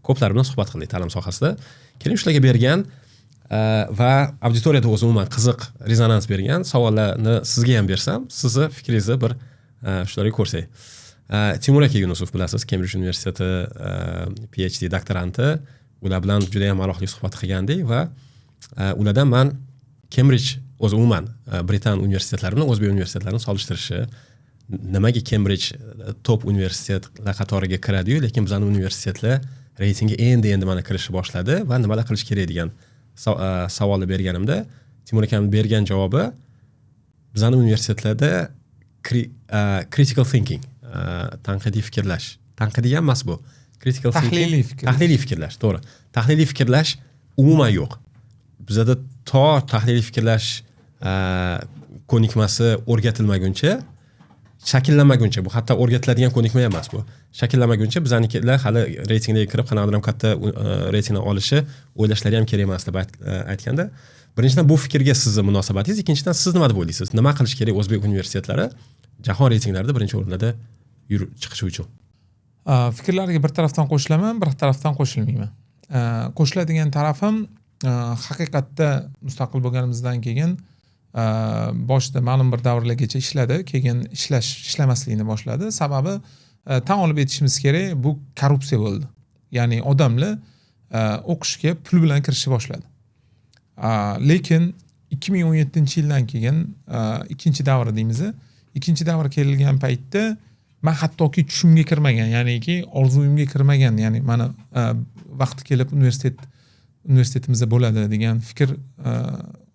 ko'plar bilan suhbat qildik ta'lim sohasida. Keling shularga bergan va auditoriyada o'zi umuman qiziq rezonans bergan savollarni sizga ham bersam, sizni fikringizni bir shularga ko'rsak. Timur aka Yunusov bilasiz, Cambridge universiteti PhD doktoranti. Ular bilan juda ham alohida suhbat qilgandik va ulardan men Cambridge o'zi umuman Britan universitetlari bilan o'zbek universitetlarini solishtirishi, nimaga Cambridge top universitetlar qatoriga kiradi-yu, lekin bizning universitetlar reytingi endi mana kirishni boshladi va nimalar qilish kerak degan savolni berganimda, Timur akamning bergan javobi bizning universitetlarda critical thinking, tanqidiy fikrlash. Tanqidiy ham emas bu. Critical thinking, tahliliy fikrlash, to'g'ri. Tahliliy fikrlash umuman yo'q. Bizda tahliliy fikrlash ko'nikmasi o'rgatilmaguncha, shakllanmaguncha, bu hatto o'rgatiladigan ko'nikma emas bu. Shakllanmaguncha bizanikilar hali reytinglarga kirib qanaqadir ham katta reytingni olishi o'ylashlari ham kerak emas deb aytganda, birinchidan bu fikrga sizning munosabatingiz, ikkinchidan siz nima deb o'ylaysiz? Nima qilish kerak o'zbek universitetlari jahon reytinglarida birinchi o'rinlarda chiqishi uchun? Fikrlarga bir tarafdan qo'shilaman, bir tarafdan qo'shilmayman. Qo'shiladigan tarafim haqiqatda mustaqil bo'lganimizdan keyin boshida ma'lum bir davrlargacha ishladi, keyin ishlamaslikni boshladi. Sababi tan olib aytishimiz kerak, bu korrupsiya bo'ldi. Ya'ni odamlar o'qishga pul bilan kirishni boshladi. Lekin 2017-yildan keyin ikkinchi davr deymiz. Ikkinchi davr kelgan paytda men hattoki tushimga kirmagan, ya'niki orzuyimga kirmagan, ya'ni mana vaqti kelib universitetimizda bo'ladi degan fikr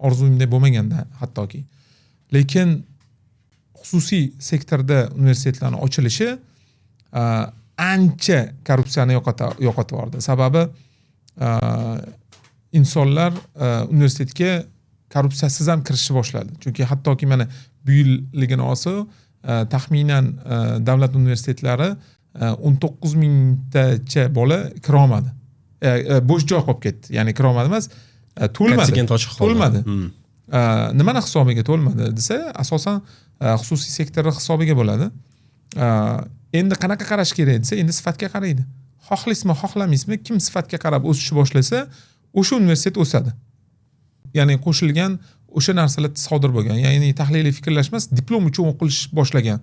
orzuyimda bo'lmaganda hattoki. Lekin xususiy sektorda universitetlarning ochilishi ancha korrupsiyani yo'qotib yubordi. Sababi insonlar universitetga korrupsiyasiz ham kirishni boshladi. Chunki hattoki mana bu yilligini olsa, taxminan davlat universitetlari 19 mingtacha bola kira olmadi. Bo'sh joy qolib ketdi. Ya'ni kira olmadi emas, to'lmadi. Nimani hisobiga to'lmadi desa, asosan xususiy sektor hisobiga bo'ladi. Endi qanaqa qarash kerak desa, endi sifatga qaraydi. Xohlaysizmi, xohlamaysizmi, kim sifatga qarab o'sishni boshlasa, o'sha universitet o'sadi. Ya'ni qo'shilgan o'sha narsalar sodir bo'lgan. Ya'ni tahliliy fikrlash emas, diplom uchun o'qilish boshlagan.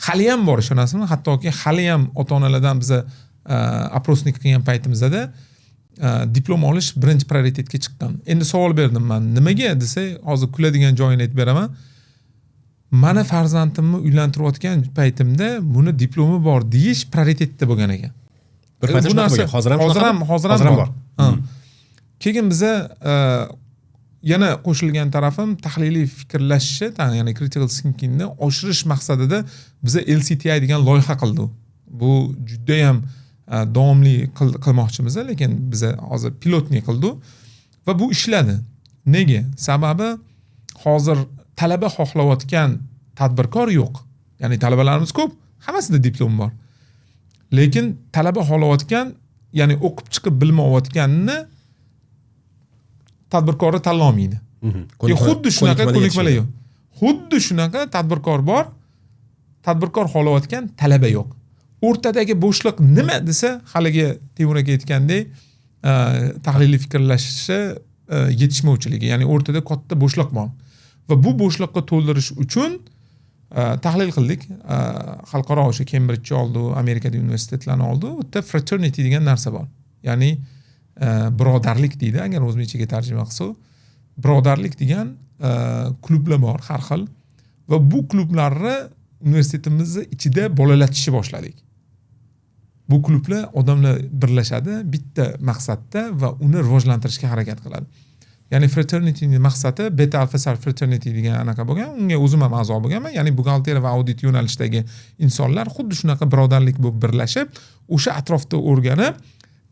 Hali ham bor ishonasizmi? Hattoki hali ham ota-onalardan biza aprosnik qilgan paytimizda diplom olish birinchi prioritetga chiqqan. Endi savol berdim men, nimaga desa, hozir kuladigan joyini aytib beraman. Mani farzandimni uylantirayotgan paytimda buni diplomi bor deyish prioritetda bo'lgan ekan. Bir paytda hozir ham bor. Keyin biza yana qo'shilgan tarafim tahliliy fikrlashni, ya'ni critical thinkingni oshirish maqsadida biza LCTI degan loyiha qildik. Bu juda ham davomli qilmoqchimiz, lekin biza hozir pilotni qildik va bu ishladi. Nega? Sababi hozir talaba xohlayotgan tadbirkor yo'q. Ya'ni talabalarimiz ko'p, hammasida diplom bor. Lekin talaba xohlayotgan, ya'ni o'qib chiqib bilmayotganini tadbirkorni tanlamaydi. Xuddi shunaqa ko'nikmalar yo'q. Xuddi shunaqa tadbirkor bor, tadbirkor xohlayotgan talaba yo'q. O'rtadagi bo'shliq nima desa, haligi Temur aka aytgandek, tahliliy fikrlashni yetishmovchiligi, ya'ni o'rtada katta bo'shliq bor. Va bu bo'shliqni to'ldirish uchun tahlil qildik. Xalqaro o'sha Cambridge oldi, Amerikada universitetlarni oldi. U yerda fraternity degan narsa bor. Ya'ni birodarlik deydi, agar o'zbekchaga tarjima qilsak. Birodarlik degan klublar bor har xil va bu klublarni universitetimizning ichida bolalatishni boshladik. Bu klublar odamlar birlashadi bitta maqsadda va uni rivojlantirishga harakat qiladi. Ya'ni fraternityning maqsadi Beta Alpha Psi fraternity degan anaqa bo'lgan. Unga o'zim ham a'zo bo'lganman. Ya'ni buxgalteriya va audit yo'nalishidagi insonlar xuddi shunaqa birodarlik bo'lib birlashib, o'sha atrofda o'rganib,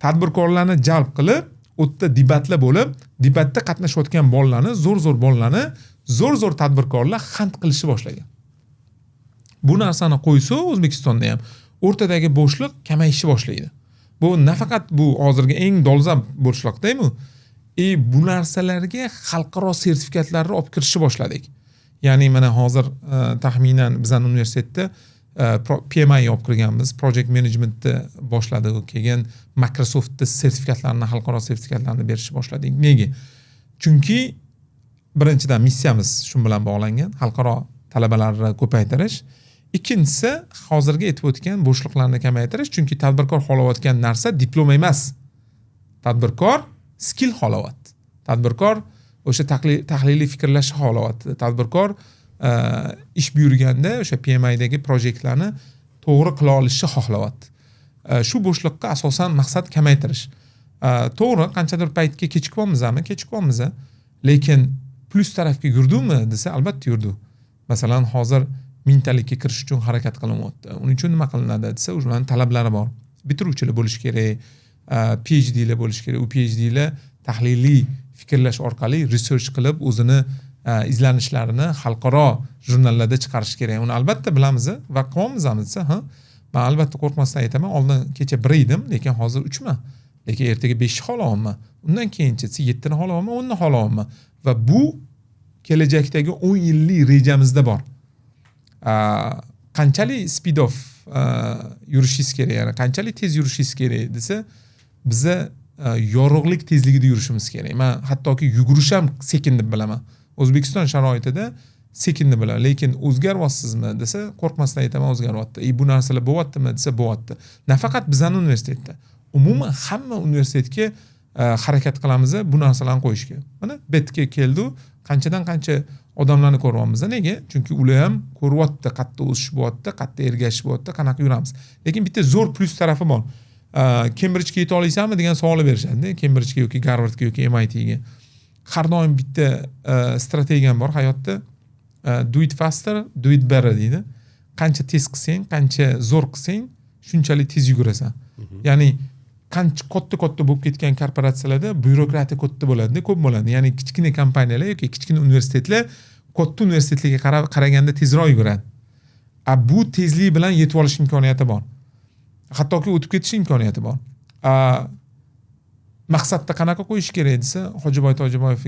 tadbirkorlarni jalb qilib, o'tda debatlar bo'lib, debatda qatnashayotgan bolalarni, zo'r bolalarni, zo'r tadbirkorlar xand qilishni boshlagan. Bu narsani qo'ysa O'zbekistonda ham o'rtadagi bo'shliq kamayishni boshlaydi. Bu nafaqat bu hozirgi eng dolzarb bo'shliqdaymi? Bu narsalarga xalqaro sertifikatlarni olib kirishni boshladik. Ya'ni mana hozir taxminan bizning universitetda PMI olib kirganmiz, project managementni boshladik, keyin Microsoftda sertifikatlarni, xalqaro sertifikatlarni berishni boshladik. Nega? Chunki birinchidan missiyamiz shu bilan bog'langan, xalqaro talabalarni ko'paytirish. Ikkinchisi, hozirgi aytib o'tgan bo'shliqlarni kamaytirish, chunki tadbirkor xohlayotgan narsa diplom emas. Tadbirkor skill xohlayapti. Tadbirkor o'sha tahliliy fikrlash xohlayapti. Tadbirkor ish buyurganda o'sha PMIdagi proyektlarni to'g'ri qila olishni xohlayapti. Shu bo'shliqqa asosan maqsad kamaytirish. To'g'ri, qanchadir paytga kechikyapmiz, lekin plus tarafga yurdimi desa, albatta yurdi. Masalan, hozir mingtalikka kirish uchun harakat qilinyapti. Uning uchun nima qilinadi desa, ularning talablari bor. Bitiruvchilar bo'lish kerak, PhD'lar bo'lish kerak. U PhD'lar tahliliy fikrlash orqali research qilib, o'zini izlanishlarini xalqaro jurnallarda chiqarish kerak. Uni albatta bilamiz va qilyapmiz desa, men albatta qo'rqmasdan aytaman, oldin kecha 1 edim, lekin hozir 3 man. Lekin ertaga 5 xohlayapman. Undan keyinchisi 7 ni xohlayapman, 10 ni xohlayapman. Va bu kelajakdagi 10 yillik rejamizda bor. Qanchalik speed of yurishingiz kerak, ya'ni qanchalik tez yurishingiz kerak desa, biza yorug'lik tezligida yurishimiz kerak. Men hattoki yugurish ham sekin deb bilaman. O'zbekiston sharoitida sekin deb bilaman, lekin o'zgaryapsizmi desa, qo'rqmasdan aytaman, o'zgaryapti. Bu narsalar bo'lyaptimi desa, bo'lyapti. Nafaqat bizning universitetda, umuman hamma universitetga harakat qilamiz bu narsalarni qo'yishga. Mana betga keldi, qanchadan qancha odamlarni ko'ryapmiz. Nega? Chunki ular ham ko'ryapti, qayerda o'sish bo'lyapti, qayerda ergashish bo'lyapti, qanaqa yuramiz. Lekin bitta zo'r plus tarafi bor. Cambridgega yeta olasizmi degan savol berishadi. Cambridgega yoki Harvardga yoki MITga. Har doim bitta strategiyam bor hayotda. Do it faster, do it better deydi. Qancha tez qilsang, qancha zo'r qilsang, shunchalik tez yugurasan. Ya'ni qancha katta bo'lib ketgan korporatsiyalarda byurokratiya katta bo'ladi, ko'p bo'ladi. Ya'ni kichkina kompaniyalar yoki kichkina universitetlar katta universitetlarga qaraganda tezroq yuguradi. Bu tezlik bilan yetib olish imkoniyati bor. Hattoki o'tib ketish imkoniyati bor. Maqsadda qanaqa qo'yish kerak desa, Hojiboy Tojiboyev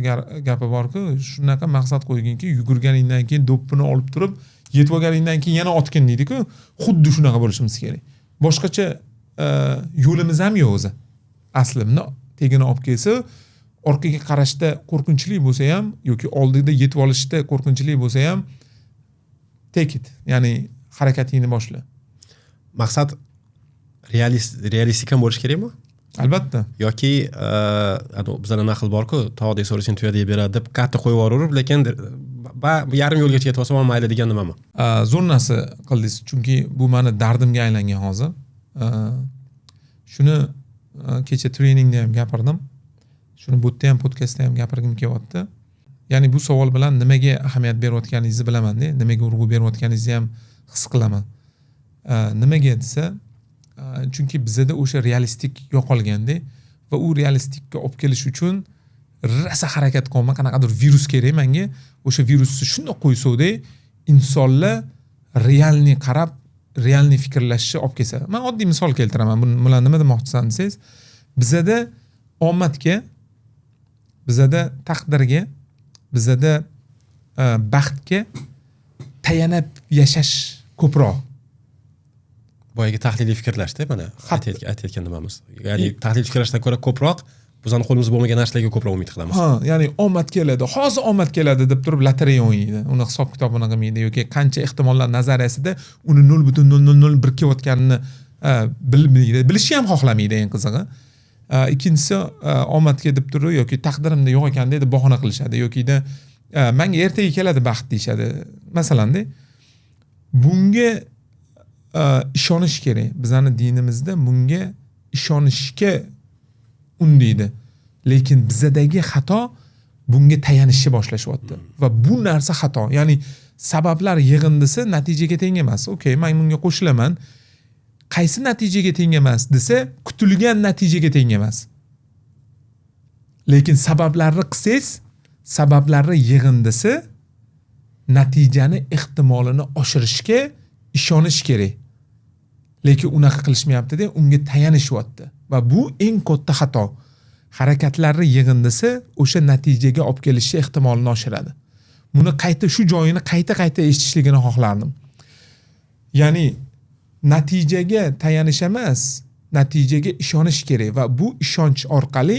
gapi bor-ku, shunaqa maqsad qo'yginki, yugurganingdan keyin do'ppini olib turib, yetib olganingdan keyin yana otgin deydi-ku, xuddi shunaqa bo'lishimiz kerak. Boshqacha yo'limiz ham yo'q o'zi. Aslimni tegini olib kelsa, orqaga qarashda qo'rqinchli bo'lsa ham yoki oldida yetib olishda qo'rqinchli bo'lsa ham take it, ya'ni harakatingni boshla. Maqsad realistik ham bo'lish kerakmi? Albatta. Yoki bizlarda naql bor-ku, tog'dek so'rasang tuyadek beradi deb katta qo'yib yuborib, lekin yarim yo'lgacha yetib olsa mayli degan nimami? Zo'r narsa qildingiz, chunki bu meni dardimga aylangan hozir. Shuni kecha treningda ham gapirdim. Shuni bu yerda ham podkastda ham gapirgim kelyapti. Ya'ni bu savol bilan nimaga ahamiyat berayotganingizni bilaman-da, nimaga urg'u berayotganingizni ham his qilaman. Nimaga desa, chunki bizda o'sha realistik yo'qolganda va u realistikka olib kelish uchun rasa harakat qilma, qanaqadir virus kerak menga. O'sha virusni shunday qo'ysakda insonlar realni qarab, realni fikrlashni olib kelsa. Men oddiy misol keltiraman. Buni bilan nima demoqchisan desangiz, bizda omadga, bizda taqdirga, bizda baxtga tayanib yashash ko'proq. Boyagi tahliliy fikrlashda mana aytayotgan nimamiz. Ya'ni tahliliy fikrlashdan ko'ra ko'proq bizning qo'limizda bo'lmagan narsalarga ko'proq umid qilamiz. Ya'ni omad keladi, hozir omad keladi deb turib lotereya o'ynaydi. Uni hisob kitobini qilmaydi yoki qancha ehtimollar nazariyasida uni 0.001 kelayotganini bilmaydi. Bilishni ham xohlamaydi eng qizig'i. Ikkinchisi omadga deb turib yoki taqdirimda yo'q ekan deb bahona qilishadi yoki-da menga ertaga keladi baxt deyshadi. Masalan-da bunga ishonish kerak. Bizning dinimizda bunga ishonishga undaydi. Lekin bizdagi xato bunga tayanishni boshlashyapti. Va bu narsa xato. Ya'ni sabablar yig'indisi natijaga teng emas. Okay, men bunga qo'shilaman. Qaysi natijaga teng emas desa, kutilgan natijaga teng emas. Lekin sabablarni qilsangiz, sabablarni yig'indisi natijani ehtimolini oshirishga ishonish kerak. Lekin unaqa qilishmayapti-da, unga tayanishyapti. Va bu eng katta xato. Harakatlarning yig'indisi o'sha natijaga olib kelishi ehtimolini oshiradi. Buni shu joyini qayta eshitishligini xohlardim. Ya'ni natijaga tayanish emas, natijaga ishonish kerak va bu ishonch orqali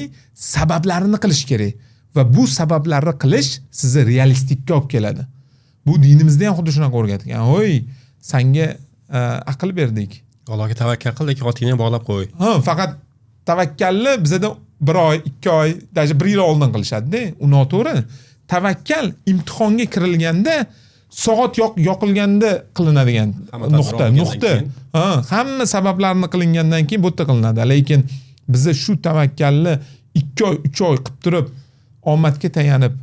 sabablarini qilish kerak. Va bu sabablarni qilish sizni realistikka olib keladi. Bu dinimizda ham xuddi shunaqa o'rgatgan. Oy, senga aql berdik. Allohga tavakkal qil, lekin otingni bog'lab qo'y. Faqat tavakkalni bizda 1 oy, 2 oy, даже 1 yil oldin qilishadi-da. U noto'g'ri. Tavakkal imtihonga kirilganda, soat yoqilganda qilinadigan nuqta. Hamma sabablarni qilingandan keyin bu yerda qilinadi. Lekin bizda shu tavakkalni 2 oy, 3 oy qilib turib, omadga tayanib,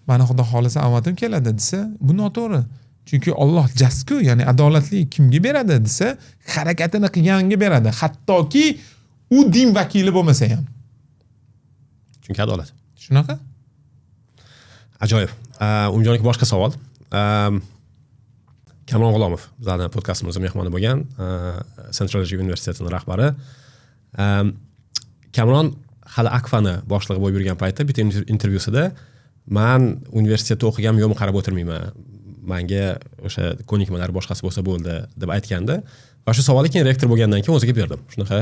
mana Xudo xolisa omadim keladi desa, bu noto'g'ri. Chunki Alloh jasku, ya'ni adolatli kimga beradi desa, harakatini qilganga beradi. Hattoki u din vakili bo'lmasa ham. Chunki adolat. Shunaqa? Ajoyib. Umjonga boshqa savol. Kamron G'ulomov, bizning podkastimizga mehmoni bo'lgan, Centrology universitetining rahbari. Kamron hali Akfani boshlig'i bo'lib yurgan paytda bitta intervyusida men universitetda o'qiganim yo'qmi qarab o'tirmayman. Menga o'sha ko'nikmalar boshqasi bo'lsa bo'ldi deb aytganda va shu savolga keyin rektor bo'lgandan keyin o'ziga berdim. Shunaqa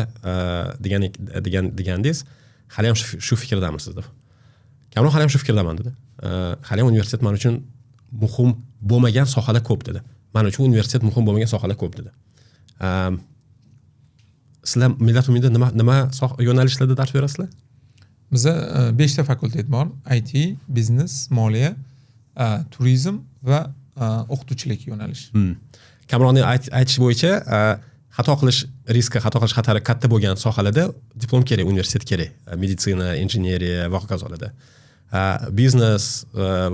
degandiz, hali ham shu fikrdamisiz deb. Kamron hali ham shu fikirdaman dedi. Hali ham universitet men uchun muhim bo'lmagan sohalar ko'p dedi. Men uchun universitet muhim bo'lmagan sohalar ko'p dedi. Sizlar Millat umidi nima yo'nalishlarda dars berasizlar? Bizda 5 ta fakultet bor. IT, biznes, moliya, turizm va o'qituvchilik yo'nalishi. Kamronning aytishi bo'yicha xato qilish riski, xato qilish xatari katta bo'lgan sohalarda diplom kerak, universitet kerak. Meditsina, injineriya va hokazolarda. Biznes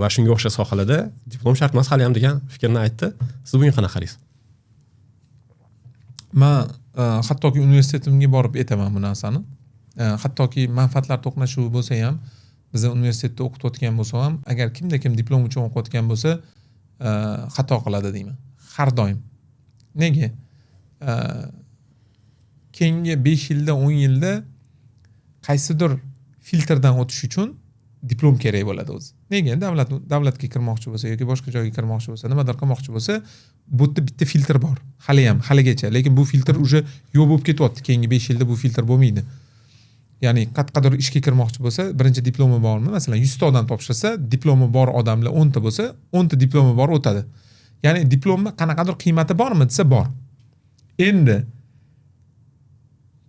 va shunga o'xshash sohalarda diplom shart emas hali ham degan fikrni aytdi. Siz bunga qanaqa qaraysiz? Men hattoki universitetimga borib aytaman bu narsani. Hattoki manfaatlar to'qnashuvi bo'lsa ham, biz universitetda o'qitayotgan bo'lsa ham, agar kimda kim diplom uchun o'qiyotgan bo'lsa, xato qiladi deyman. Har doim. Nega? Keyingi 5 yilda, 10 yilda qaysidir filtrdan o'tish uchun diplom kerak bo'ladi o'zi. Nega? Davlatga kirmoqchi bo'lsa yoki boshqa joyga kirmoqchi bo'lsa, nimadir qilmoqchi bo'lsa, bu yerda bitta filtr bor. Haligacha. Lekin bu filtr уже yo'q bo'lib ketyapti. Keyingi 5 yilda bu filtr bo'lmaydi. Ya'ni qatqadir ishga kirmoqchi bo'lsa, birinchi diplomi bormi? Masalan, 100 ta odam topshirsa, diplomi bor odamlar 10 ta bo'lsa, 10 ta diplomi bor o'tadi. Ya'ni diplomning qanaqadir qiymati bormi desa bor. Endi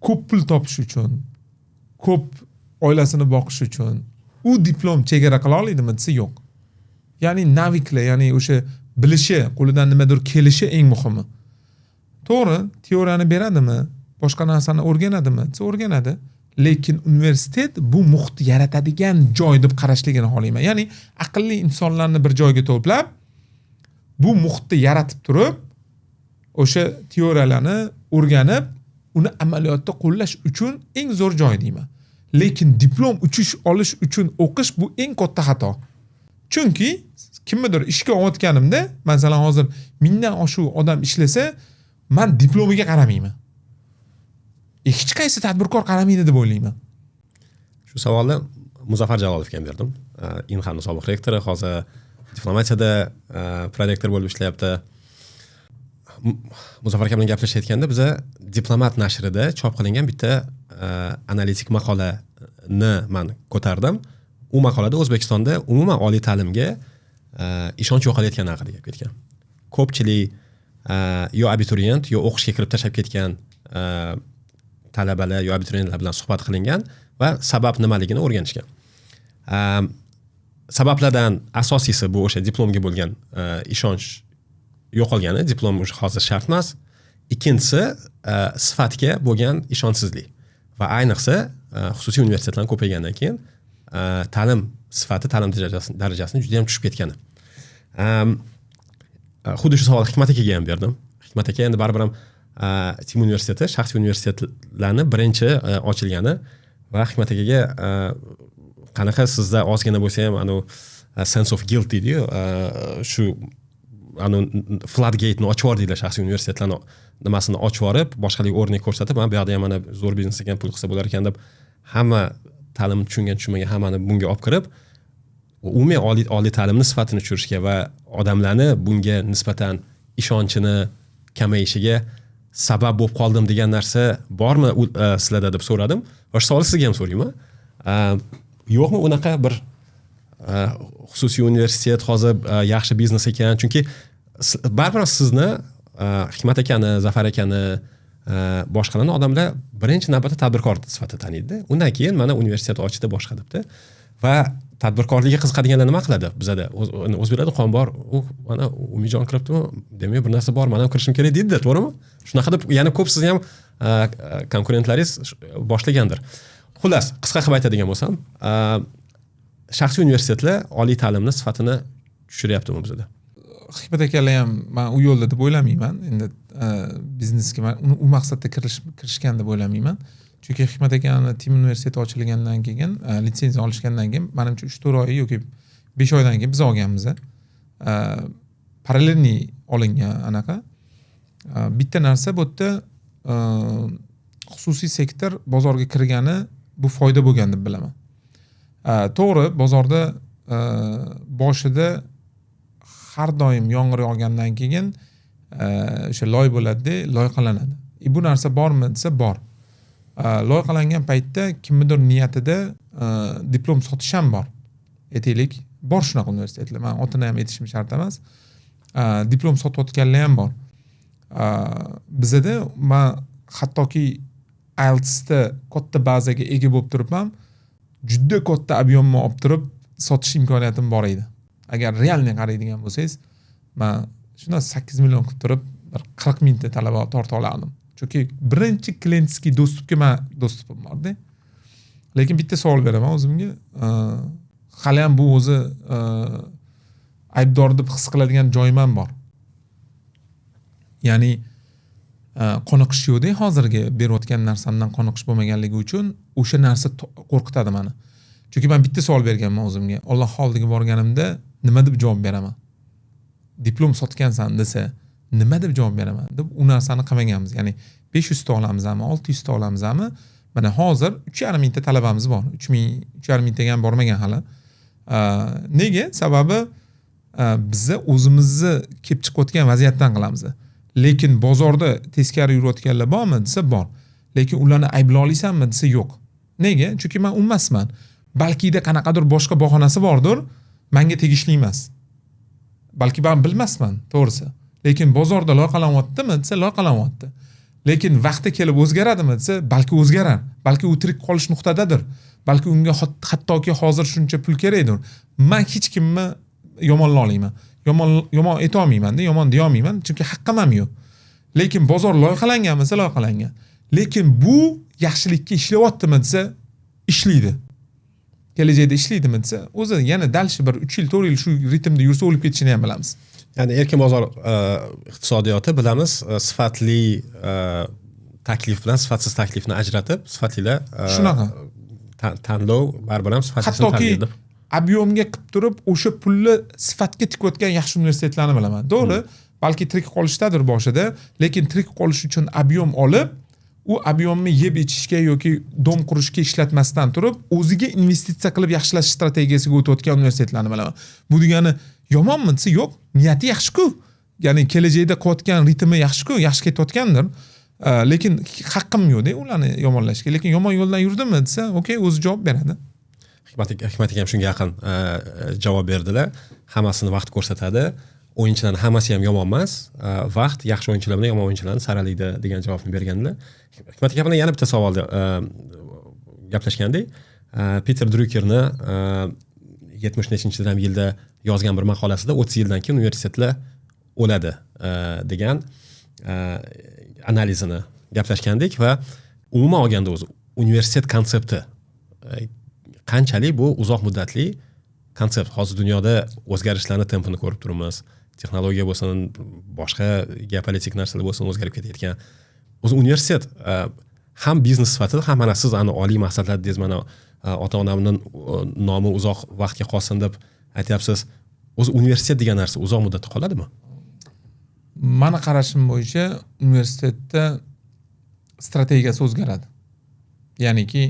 ko'p pul topish uchun, ko'p oilasini boqish uchun u diplom chegara qila oladimi desa yo'q. Ya'ni naviklar, ya'ni o'sha bilishi, qo'lidan nimadir kelishi eng muhimi. To'g'ri, teoriyani beradimi? Boshqa narsani o'rganadimi? Desa o'rganadi. lekin universitet bu muhit yaratadigan joy deb qarashligini xohlayman. Ya'ni aqlli insonlarni bir joyga to'plab bu muhitni yaratib turib, o'sha teoriyalarni o'rganib, uni amaliyotda qo'llash uchun eng zo'r joy deyman. Lekin diplom olish uchun o'qish bu eng katta xato. Chunki kimnidir ishga olayotganimda, masalan hozir 1000 dan oshiq odam ishlasa, men diplomiga qaramayman. Hech qaysi tadbirkor qaramaydi deb o'ylayman. Shu savolni Muzaffar Jalolovga ham berdim. Inxaning sobiq rektori, hozir diplomatiyada prorektor bo'lib ishlayapti. Muzaffar aka bilan gaplashayotganda biza Diplomat nashrida chop qilingan bitta analitik maqolani men ko'tardim. U maqolada O'zbekistonda umuman oliy ta'limga ishonch yo'qolayotgani haqida gap ketgan. Ko'pchilik yo abituriyent yo o'qishga kirib tashlab ketgan talabalar yo abituriyentlar bilan suhbat qilingan va sabab nimaligini o'rganishgan. Sabablardan asosiysi bu o'sha diplomga bo'lgan ishonch yo'qolgani, diplom hozir shart emas. Ikkinchisi sifatga bo'lgan ishonchsizlik va ayniqsa xususiy universitetlar ko'paygandan keyin ta'lim sifati, ta'lim darajasini juda ham tushib ketgani. Xuddi shu savol Hikmat akaga ham berdim. Hikmat aka endi baribir ham Tim universiteti, shaxsiy universitetlarni birinchi ochilgani va Hikmat akaga qanaqa sizda ozgina bo'lsa ham sense of guilt deydi-yu, shu floodgate ni ochib yubordinglar, shaxsiy universitetlarni nimasini ochib yorib, boshqalarga o'rnak ko'rsatib, bu yoqda ham mana zo'r biznes ekan, pul qilsa bo'lar ekan deb hamma ta'lim tushunmagan hammani bunga olib kirib, umumiy oliy ta'limni sifatini tushirishga va odamlarni bunga nisbatan ishonchini kamayishiga sabab bo'lib qoldim degan narsa bormi sizlarda deb so'radim. Va shu savolni sizga ham so'rayman. Yo'qmi unaqa bir xususiy universitet hozir yaxshi biznes ekan? Chunki baribir sizni, Hikmat akani, Zafar akani, boshqalarni odamlar birinchi navbatda tadbirkor sifatida taniydi. Undan keyin mana universitet ochdi, boshqa debdi. Va tadbirkorlikka qiziqadiganlar nima qiladi? Bizada O'zbeklarda qon bor, u mana Umijon kiribdimi? Demak, bir narsa bor, men ham kirishim kerak deydi, to'g'rimi? Shunaqa deb, ya'ni ko'p sizni ham konkurentlaringiz boshlagandir. Xullas, qisqa qilib aytadigan bo'lsam, shaxsiy universitetlar oliy ta'limni sifatini tushiryaptimi bizda? Hikmat akalar ham men u yo'lda deb o'ylamayman. Endi biznesga men u maqsadda kirishgan deb o'ylamayman. Chunki Hikmat akani Tim universiteti ochilgandan keyin, litsenziya olishgandan keyin, menimcha 3-4 oy yoki 5 oydan keyin biz olganmiz. Parallelniy olingan anaqa. Bitta narsa bu yerda xususiy sektor bozorga kirgani bu foyda bo'lgan deb bilaman. To'g'ri, bozorda boshida har doim yomg'ir yog'gandan keyin o'sha loy bo'ladi, loyihalanadi. Bu narsa bormi desa bor. Loyihalangan paytda kimnidir niyatida diplom sotish ham bor. Aytaylik, bor shunaqa universitetlar. Men otini ham aytishim shart emas. Diplom sotayotganlar ham bor. Bizda men hattoki IELTSda katta bazaga ega bo'lib turibman, juda katta ob'yomni olib turib sotish imkoniyatim bor edi. Agar realni qaraydigan bo'lsangiz, men shuna 8 million qilib turib 40 mingta talaba torta olardim. Chunki birinchi klientskiy dostupga men dostupim bor-da. Lekin bitta savol beraman o'zimga. Hali ham bu o'zi aybdor deb his qiladigan joyim ham bor. Ya'ni qoniqish yo'qda, hozirgi berayotgan narsamdan qoniqish bo'lmaganligi uchun o'sha narsa qo'rqitadi meni. Chunki men bitta savol berganman o'zimga. Alloh oldiga borganimda nima deb javob beraman? Diplom sotgansan desa, nima deb javob beraman? Deb u narsani qilmaganmiz. Ya'ni 500 ta olamizmi, 600 ta olamizmi? Mana hozir 3,5 mingta talabamiz bor. 3,5 mingtaga ham bormagan hali. Nega? Sababi biz o'zimizni kelib chiqayotgan vaziyatdan qilamiz. Lekin bozorda teskari yurayotganlar bormi desa bor. Lekin ularni ayblay olaysanmi desa yo'q. Nega? Chunki men emasman. Balkida qanaqadir boshqa bahonasi bordir, menga tegishli emas. Balki men bilmasman, to'g'risi. Lekin bozorda loyihalanyaptimi desa loyihalanyapti. Lekin vaqti kelib o'zgaradimi desa balki o'zgarar. Balki u tirik qolish nuqtadadir. Balki unga hattoki hozir shuncha pul kerakdir. Men hech kimni yomonlay olmayman. Yomon ayta olmayman-da, yomon deya olmayman, chunki haqqim ham yo'q. Lekin bozor loyihalanganmi desa loyihalangan. Lekin bu yaxshilikka ishlayaptimi desa, ishlaydi. Kelajakda ishlaydimi desa, o'zi yana dalshi bir 3 yil, 4 yil shu ritmda yursa o'lib ketishini ham bilamiz. Ya'ni erkin bozor iqtisodiyoti bilamiz, sifatli taklif bilan sifatsiz taklifni ajratib, sifatlilar Shunaqa. Tanlov baribir ham sifatlisini tanlaydi. Ob'yomga qilib turib, o'sha pulni sifatga tikayotgan yaxshi universitetlarni bilaman. To'g'ri, balki tirik qolishdadir boshida, lekin tirik qolish uchun ob'yom olib, u ob'yomni yeb ichishga yoki dom qurishga ishlatmasdan turib, o'ziga investitsiya qilib yaxshilash strategiyasiga o'tayotgan universitetlarni bilaman. Bu degani yomonmi desa, yo'q, niyati yaxshi-ku. Ya'ni kelajakda qilayotgan ritmi yaxshi-ku, yaxshi ketayotgandir. Lekin haqqim yo'q-da ularni yomonlashga. Lekin yomon yo'ldan yurdimi desa, okey, o'zi javob beradi. Hikmat ham shunga yaqin javob berdilar. Hammasini vaqt ko'rsatadi. O'yinchilarning hammasi ham yomon emas. Vaqt yaxshi o'yinchilar bilan yomon o'yinchilarni saralaydi degan javobni bergandilar. Hikmat aka bilan yana bitta savolda gaplashgandik. Peter Druckerni 70-yilda yozgan bir maqolasida 30 yildan keyin universitetlar o'ladi degan analizini gaplashgandik va umuman olganda o'zi universitet konsepti qanchalik bu uzoq muddatli konsept. Hozir dunyoda o'zgarishlarning tempini ko'rib turibmiz. Texnologiya bo'lsin, boshqa geopolitik narsalar bo'lsin o'zgarib ketayotgan. O'zi universitet ham biznes sifatida ham mana siz oliy maqsadlar dedingiz, mana ota-onamning nomi uzoq vaqtga qolsin deb aytyapsiz. O'zi universitet degan narsa uzoq muddatda qoladimi? Mani qarashim bo'yicha universitetda strategiyasi o'zgaradi. Ya'niki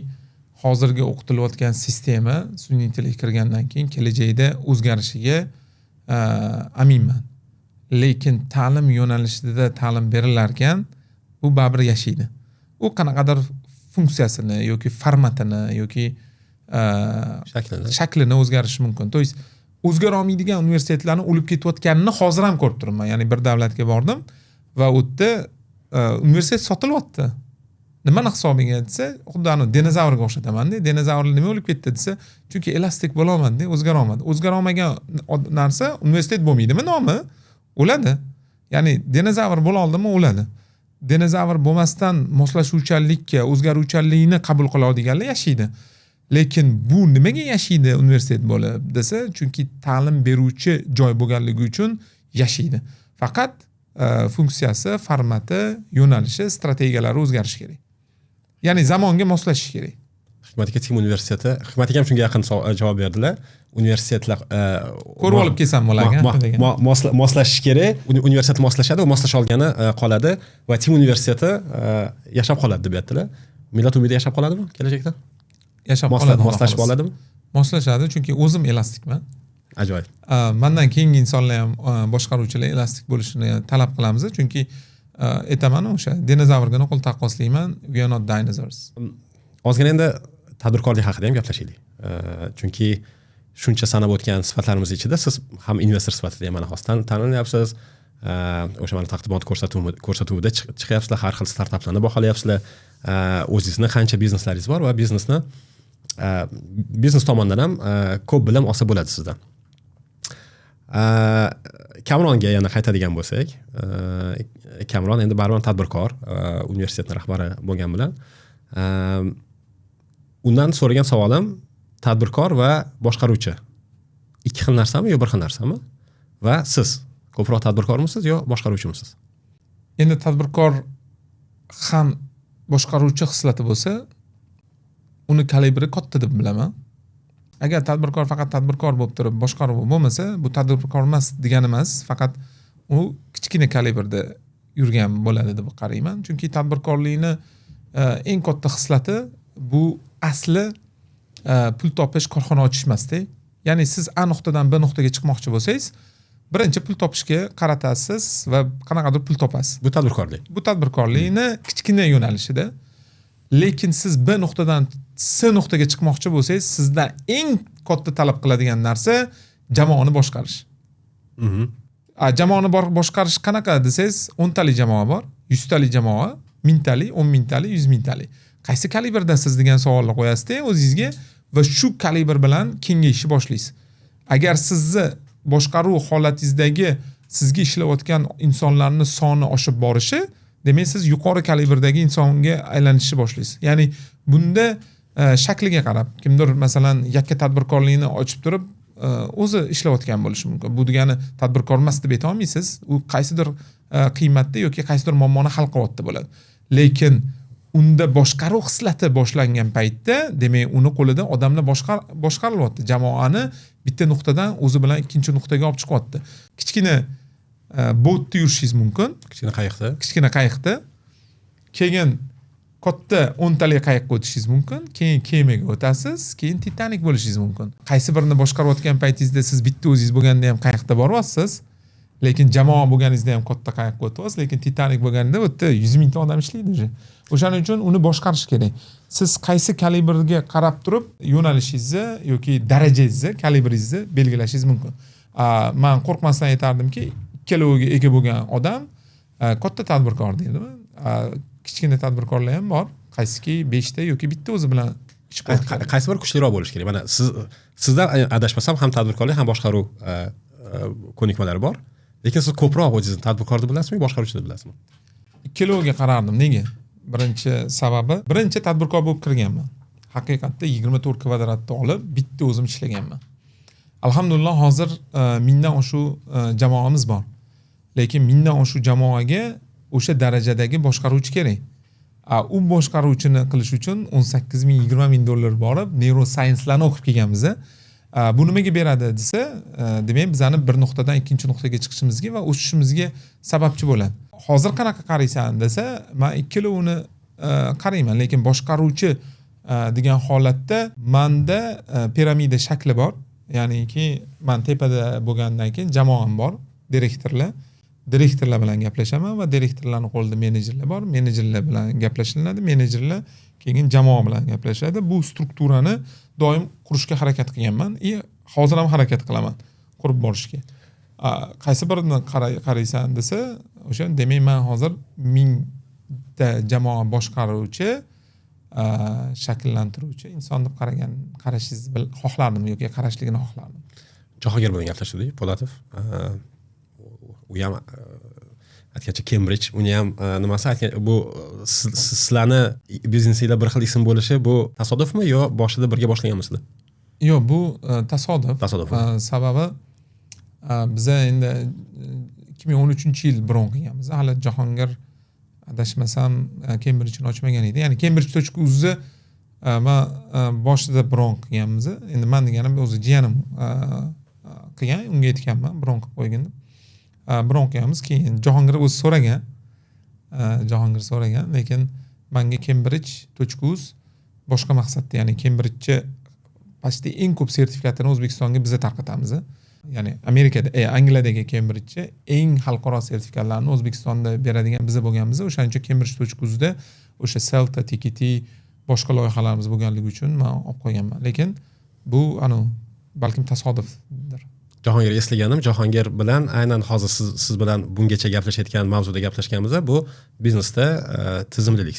hozirgi o'qitilayotgan sistema sun'iy intellekt kirgandan keyin kelajakda o'zgarishiga aminman. Lekin ta'lim yo'nalishida ta'lim berilar ekan, bu baribir yashaydi. U qanaqadir funksiyasini yoki formatini yoki shaklini o'zgarishi mumkin. To есть o'zgara olmaydigan universitetlarning o'lib ketayotganini hozir ham ko'rib turibman. Ya'ni bir davlatga bordim va u yerda universitet sotilyapti. Nimani hisobiga desa, xuddi dinozavrga o'xshataman-da. Dinozavrlar nima o'lib ketdi desa, chunki elastik bo'la olmadi, o'zgara olmadi. O'zgara olmagan narsa universitet bo'lmaydimi nomi? O'ladi. Ya'ni dinozavr bo'la oldimi, o'ladi. Dinozavr bo'lmasdan moslashuvchanlikka, o'zgaruvchanlikni qabul qila oladiganlar yashaydi. Lekin bu nimaga yashaydi universitet bo'lib desa, chunki ta'lim beruvchi joy bo'lganligi uchun yashaydi. Faqat funksiyasi, formati, yo'nalishi, strategiyalari o'zgarishi kerak. Ya'ni zamonga moslashish kerak. Hikmat aka Tim universiteti, Hikmat aka ham shunga yaqin javob berdilar. Universitetlar ko'rib olib kelsam bo'larkan degan. Moslashish kerak. Universitet moslashadi, u moslasha olgani qoladi va Tim universiteti yashab qoladi deb aytdilar. Millat umidi yashab qoladimi kelajakda? Yashab qoladi. Moslashib oladimi? Moslashadi, chunki o'zim elastikman. Ajoyib. Mendan keyingi insonlar ham boshqaruvchilar elastik bo'lishini talab qilamiz, chunki aytaman o'sha dinozavrga qo'l taqqoslayman, we are not dinosaurs. Ozgina endi tadbirkorlik haqida ham gaplashaylik. Chunki shuncha sanab o'tgan sifatlarimiz ichida siz ham investor sifatida ham mana hozir tanilmayapsiz. O'sha mana taqdimot ko'rsatuvida chiqyapsizlar, har xil startaplarni baholayapsizlar. O'zingizning qancha bizneslaringiz bor va biznes tomonidan ham ko'p bilim olsa bo'ladi sizdan. Kamronga yana qaytadigan bo'lsak, Kamron endi baribir tadbirkor, universitetning rahbari bo'lgan bilan undan so'ragan savolim tadbirkor va boshqaruvchi ikki xil narsami yo bir xil narsami? Va siz ko'proq tadbirkormisiz yo boshqaruvchimisiz? Endi tadbirkor ham boshqaruvchi xislati bo'lsa, uni kalibri katta deb bilaman. Agar tadbirkor faqat tadbirkor bo'lib turib, boshqaruv bo'lmasa, bu tadbirkor emas degani emas, faqat u kichkina kalibrda yurgan bo'ladi deb qarayman. Chunki tadbirkorlikni eng katta xislati bu asli pul topish, korxona ochish emasda. Ya'ni siz A nuqtadan B nuqtaga chiqmoqchi bo'lsangiz, birinchi pul topishga qaratasiz va qanaqadir pul topasiz. Bu tadbirkorlik. Bu tadbirkorlikni kichkina yo'nalishida. Lekin siz B nuqtadan C nuqtaga chiqmoqchi bo'lsangiz, sizdan eng katta talab qiladigan narsa jamoani boshqarish. Jamoani boshqarish qanaqa desangiz, 10 talik jamoa bor, 100 talik jamoa, 1000 talik, 10 ming talik, 100 ming talik. Qaysi kalibrdasiz degan savolni qo'yasiz o'zingizga va shu kalibr bilan kengayishni boshlaysiz. Agar sizni boshqaruv holatingizdagi sizga ishlayotgan insonlarning soni oshib borishi, demak siz yuqori kalibrdagi insonga aylanishni boshlaysiz. Ya'ni bunda shakliga qarab kimdir masalan yakka tadbirkorlikni ochib turib o'zi ishlayotgan bo'lishi mumkin. Bu degani tadbirkor emas deb ayta olmaysiz. U qaysidir qiymatda yoki qaysidir muammoni hal qilyapti bo'ladi. Lekin unda boshqaruv xislati boshlangan paytda, demak uni qo'lida odamlar boshqarilyapti. Jamoani bitta nuqtadan o'zi bilan ikkinchi nuqtaga olib chiqyapti. Kichkina botda yurishingiz mumkin, kichkina qayiqda. Keyin katta 10 tali qayiqqa o'tishingiz mumkin, keyin kemaga o'tasiz, keyin Titanic bo'lishingiz mumkin. Qaysi birini boshqarayotgan paytingizda siz bitta o'zingiz bo'lganda ham qayiqda boryapsiz, lekin jamoa bo'lganingizda ham katta qayiqqa o'tyapsiz, lekin Titanic bo'lganda u yerda 100 mingta odam ishlaydi. O'shaning uchun uni boshqarish kerak. Siz qaysi kalibrga qarab turib yo'nalishingizni yoki darajangizni, kalibringizni belgilashingiz mumkin. Men qo'rqmasdan aytardimki, ikkaloviga ega bo'lgan odam katta tadbirkor deydimi? Kichkina tadbirkorlar ham bor. Qaysiki 5 ta yoki bitta o'zi bilan ish qilayotgan. Qaysi bir kuchliroq bo'lishi kerak. Mana sizdan adashmasam ham tadbirkorlik ham boshqaruv ko'nikmalari bor. Lekin siz ko'proq o'zingizni tadbirkorni bilasizmi, boshqaruvchini bilasizmi? Ikkaloviga qarardim. Nega? Birinchi sababi, birinchi tadbirkor bo'lib kirganman. Haqiqatda 24 kvadratni olib, bitta o'zim ishlaganman. Alhamdulillah hozir mingdan oshiq jamoamiz bor. Lekin mingdan oshiq jamoaga o'sha darajadagi boshqaruvchi kerak. U boshqaruvchini qilish uchun 18 ming, 20 ming dollar borib, neurosciencelarni o'qib kelganmiz. Bu nimaga beradi desa, demak bizani bir nuqtadan ikkinchi nuqtaga chiqishimizga va o'sishimizga sababchi bo'ladi. Hozir qanaqa qaraysan desa, men ikkalovini qarayman, lekin boshqaruvchi degan holatda menda piramida shakli bor. Ya'niki men tepada bo'lgandan keyin jamoam bor, direktorlar bilan gaplashaman va direktorlarning qo'lida menejerlar bor. Menejerlar bilan gaplashiladi, menejerlar keyin jamoa bilan gaplashadi. Bu strukturani doim qurishga harakat qilganman. Hozir ham harakat qilaman qurib borishga. Qaysi birini qaraysan desa, o'sha demak men hozir 1000 ta jamoa boshqaruvchi, shakllantiruvchi inson deb qarashingizni xohlardim yoki qarashligini xohlardim. Jahongir bilan gaplashdik, Po'latov. U ham aytgancha Cambridge, uni ham nimasi aytgan, bu sizlarni biznesingizda bir xil ism bo'lishi bu tasodifmi yo boshida birga boshlaganmisizlar? Yo'q, bu tasodif. Sababi biz endi 2013-yil bron qilganmiz. Hali Jahongir adashmasam Cambridge'ni ochmagan edi. Ya'ni Cambridge.uz'ni men boshida bron qilganmiz. Endi men deganim o'zi jiyanim qilgan, unga aytganman, bron qilib qo'ygin deb. Bron qilganmiz, keyin Jahongir o'zi so'ragan, lekin menga Cambridge.uz boshqa maqsadda, ya'ni Cambridge pasti eng ko'p sertifikatini O'zbekistonga biz tarqatamiz. Ya'ni Amerikada, Angliyadagi Cambridge eng xalqaro sertifikatlarni O'zbekistonda beradigan biz bo'lganmiz. O'shaning uchun Cambridge.uz'da o'sha CELTA, TKT boshqa loyihalarimiz bo'lganligi uchun men olib qo'yganman. Lekin bu balkim tasodifdir. Jahongir eslaganim, Jahongir bilan aynan hozir siz bilan bungacha gaplashayotgan mavzuda gaplashganmiz. Bu biznesda tizimlilik,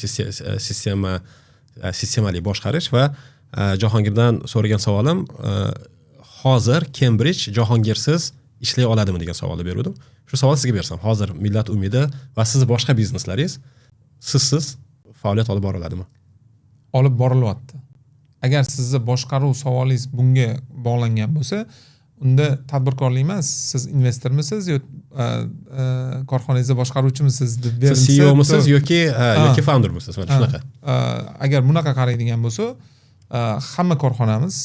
sistemali boshqarish va Jahongirdan so'ragan savolim hozir Cambridge Jahongirsiz ishlay oladimi degan savolni berdim. Shu savol sizga bersam, hozir Millat umidi va siz boshqa bizneslaringiz sizsiz faoliyat olib bora oladimi? Olib borilyapti. Agar sizni boshqaruv savolingiz bunga bog'langan bo'lsa, unda tadbirkorlik emas, siz investormisiz yo korxonangizni boshqaruvchimisiz deb berilsa, siz CEOmisiz yoki foundermisiz? Mana shunaqa. Agar bunaqa qaraydigan bo'lsa, hamma korxonamiz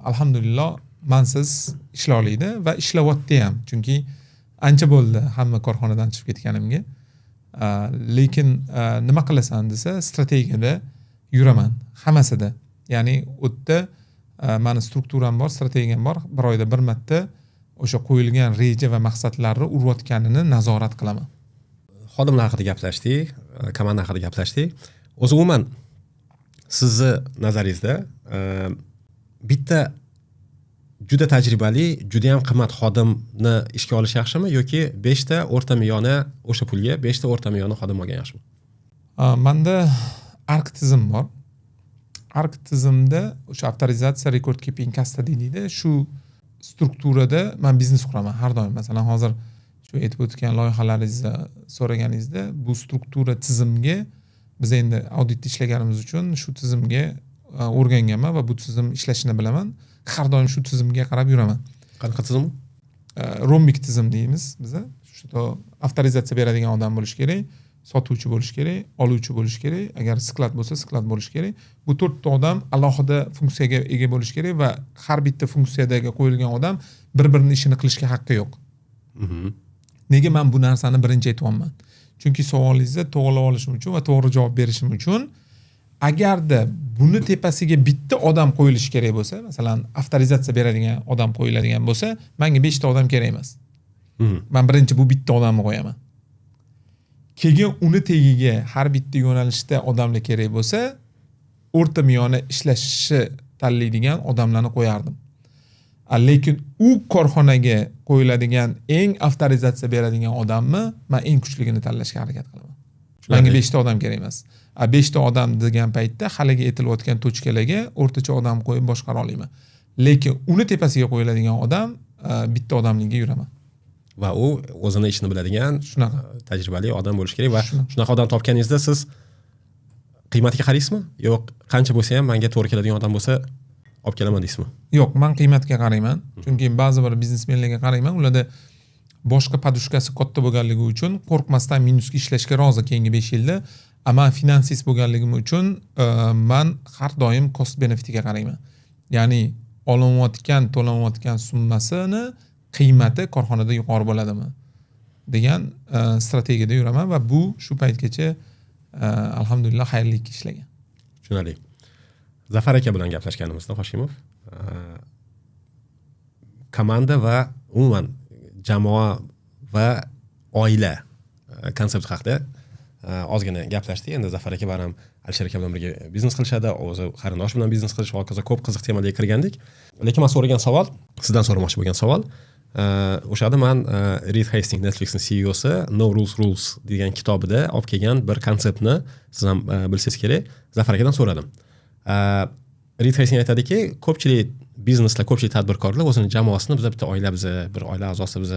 alhamdulillah mansiz ishlay oladi va ishlayapti ham. Chunki ancha bo'ldi hamma korxonadan chiqib ketganimga. Lekin nima qilasan desa, strategiyada yuraman hammasida. Ya'ni u yerda meni strukturam bor, strategiyam bor. Bir oyda bir marta o'sha qo'yilgan reja va maqsadlarni urayotganini nazorat qilaman. Xodimlar haqida gaplashdik, komanda haqida gaplashdik. O'zi umuman sizni nazaringizda bitta juda tajribali, juda ham qimmat xodimni ishga olish yaxshimi yoki 5 ta o'rta miyona o'sha pulga 5 ta o'rta miyona xodim olgan yaxshimi? Menda ARC tizim bor. ARC tizimda o'sha avtorizatsiya, record keeping, custody deydi. Shu strukturada men biznes quraman har doim. Masalan, hozir shu aytib o'tgan loyihalaringizni so'raganingizda bu struktura tizimga biz endi auditda ishlaganimiz uchun shu tizimga o'rganganman va bu tizim ishlashini bilaman. Har doim shu tizimga qarab yuraman. Qanaqa tizim? Rombik tizim deymiz biz. Shu avtorizatsiya beradigan odam bo'lish kerak, sotuvchi bo'lish kerak, oluvchi bo'lish kerak, agar sklad bo'lsa sklad bo'lish kerak. Bu 4 ta odam alohida funksiyaga ega bo'lish kerak va har bitta funksiyadagi qo'yilgan odam bir-birining ishini qilishga haqqi yo'q. Nega men bu narsani birinchi aytyapman? Chunki savolingizga to'g'rilab olishim uchun va to'g'ri javob berishim uchun agarda buni tepasiga bitta odam qo'yilishi kerak bo'lsa, masalan, avtorizatsiya beradigan odam qo'yiladigan bo'lsa, menga 5 ta odam kerak emas. Men birinchi bu bitta odamni qo'yaman. Keyin uni tagiga har bitta yo'nalishda odamlar kerak bo'lsa, o'rta miyona ishlashi tanlaydigan odamlarni qo'yardim. Lekin u korxonaga qo'yiladigan eng avtorizatsiya beradigan odamni men eng kuchligini tanlashga harakat qilaman. Menga 5 ta odam kerak emas. 5 ta odam degan paytda haligi aytilayotgan tochkalarga o'rtacha odam qo'yib boshqara olaman. Lekin uni tepasiga qo'yiladigan odam bitta odamligiga yuraman. Va u o'zini ishini biladigan, shunaqa tajribali odam bo'lishi kerak va shunaqa odam topganingizda siz qiymatiga qaraysizmi? Yo'q, qancha bo'lsa ham menga to'g'ri keladigan odam bo'lsa olib kelaman deysizmi? Yo'q, men qiymatga qarayman. Chunki ba'zi bir biznesmenlarga qarayman, ularda boshqa podushkasi katta bo'lganligi uchun qo'rqmasdan minusga ishlashga rozi keyingi 5 yilda. Ammo finansist bo'lganligim uchun men har doim cost benefitiga qarayman. Ya'ni olinayotgan, to'lanayotgan summasini qiymati korxonada yuqori bo'ladimi degan strategiyada yuraman va bu shu paytgacha alhamdulillah xayrli ishlagan. Tushunarli. Zafar aka bilan gaplashganimizda Hoshimov komanda va umuman jamoa va oila konsepti haqida ozgina gaplashdik. Endi Zafar aka ham Alisher aka bilan birga biznes qilishadi, o'zi qarindosh bilan biznes qilish va hokazo ko'p qiziq temalarga kirgandik. Lekin men so'ragan savol, sizdan so'ramoqchi bo'lgan savol, o'shada men Reed Hastings, Netflixning CEOsi No Rules Rules degan kitobida olib kelgan bir konseptni siz ham bilsangiz kerak, Zafar akadan so'radim. Reed Hastings aytadiki, ko'pchilik bizneslar, ko'pchilik tadbirkorlar o'zining jamoasini biz bitta oila, biz bir oila a'zosi biz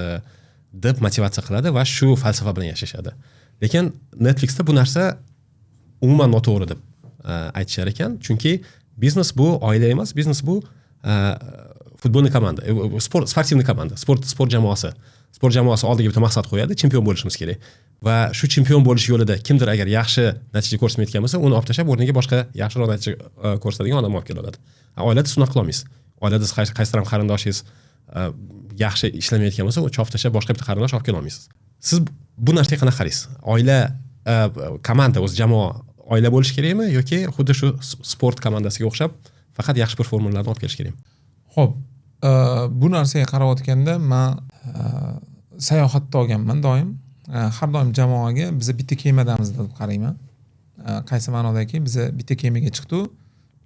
deb motivatsiya qiladi va shu falsafa bilan yashashadi. Lekin Netflixda bu narsa umuman noto'g'ri deb aytishar ekan, chunki biznes bu oila emas, biznes bu futbolni komanda, sportivni komanda, sport jamoasi. Sport jamoasi oldiga bitta maqsad qo'yadi, chempion bo'lishimiz kerak. Va shu chempion bo'lish yo'lida kimdir agar yaxshi natija ko'rsatmayotgan bo'lsa, uni olib tashlab o'rniga boshqa yaxshiroq natija ko'rsatadigan odam olib keladi. Oilada shunday qila olmaysiz. Oilada qaysidir ham qarindoshingiz yaxshi ishlamayotgan bo'lsa, uni olib tashlab boshqa bitta qarindosh olib kela olmaysiz. Siz bu narsaga qanaqa qaraysiz? Oila, komanda, o'z jamoa oila bo'lish kerakmi yoki xuddi shu sport komandasiga o'xshab faqat yaxshi performerlarni olib kelish kerakmi? Xo'p, bu narsaga qarayotganda men sayohatda olganman doim. Har doim jamoaga biz bitta kemadamiz deb qarayman. Qaysi ma'nodaki, biz bitta kemaga chiqdik,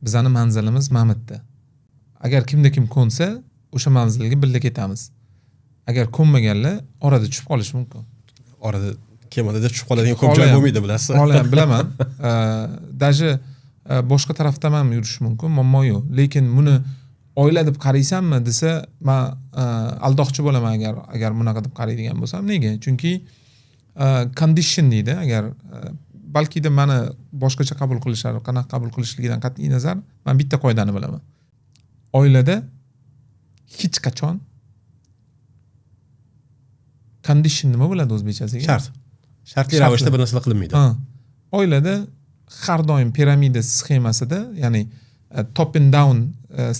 bizning manzilimiz Mamitda. Agar kimda kim ko'nsa, o'sha manzilga birga ketamiz. Agar ko'nmaganlar orada tushib qolish mumkin. Orada kemada tushib qoladigan ko'p joy bo'lmaydi, bilasiz. Hozir bilaman. Даже boshqa tarafdan ham yurish mumkin, muammo yo'q. Lekin buni oila deb qaraysanmi desa, men aldoqchi bo'laman agar bunaqa deb qaraydigan bo'lsam. Nega? Chunki condition deydi, agar balki meni boshqacha qabul qilishar, qanaqa qabul qilishligidan qat'iy nazar, men bitta qoidani bilaman. Oilada hech qachon condition nima bo'ladi o'zbekchasiga? Shart. Shartli ravishda bir narsa qilinmaydi. Oilada har doim piramida sxemasida, ya'ni top and down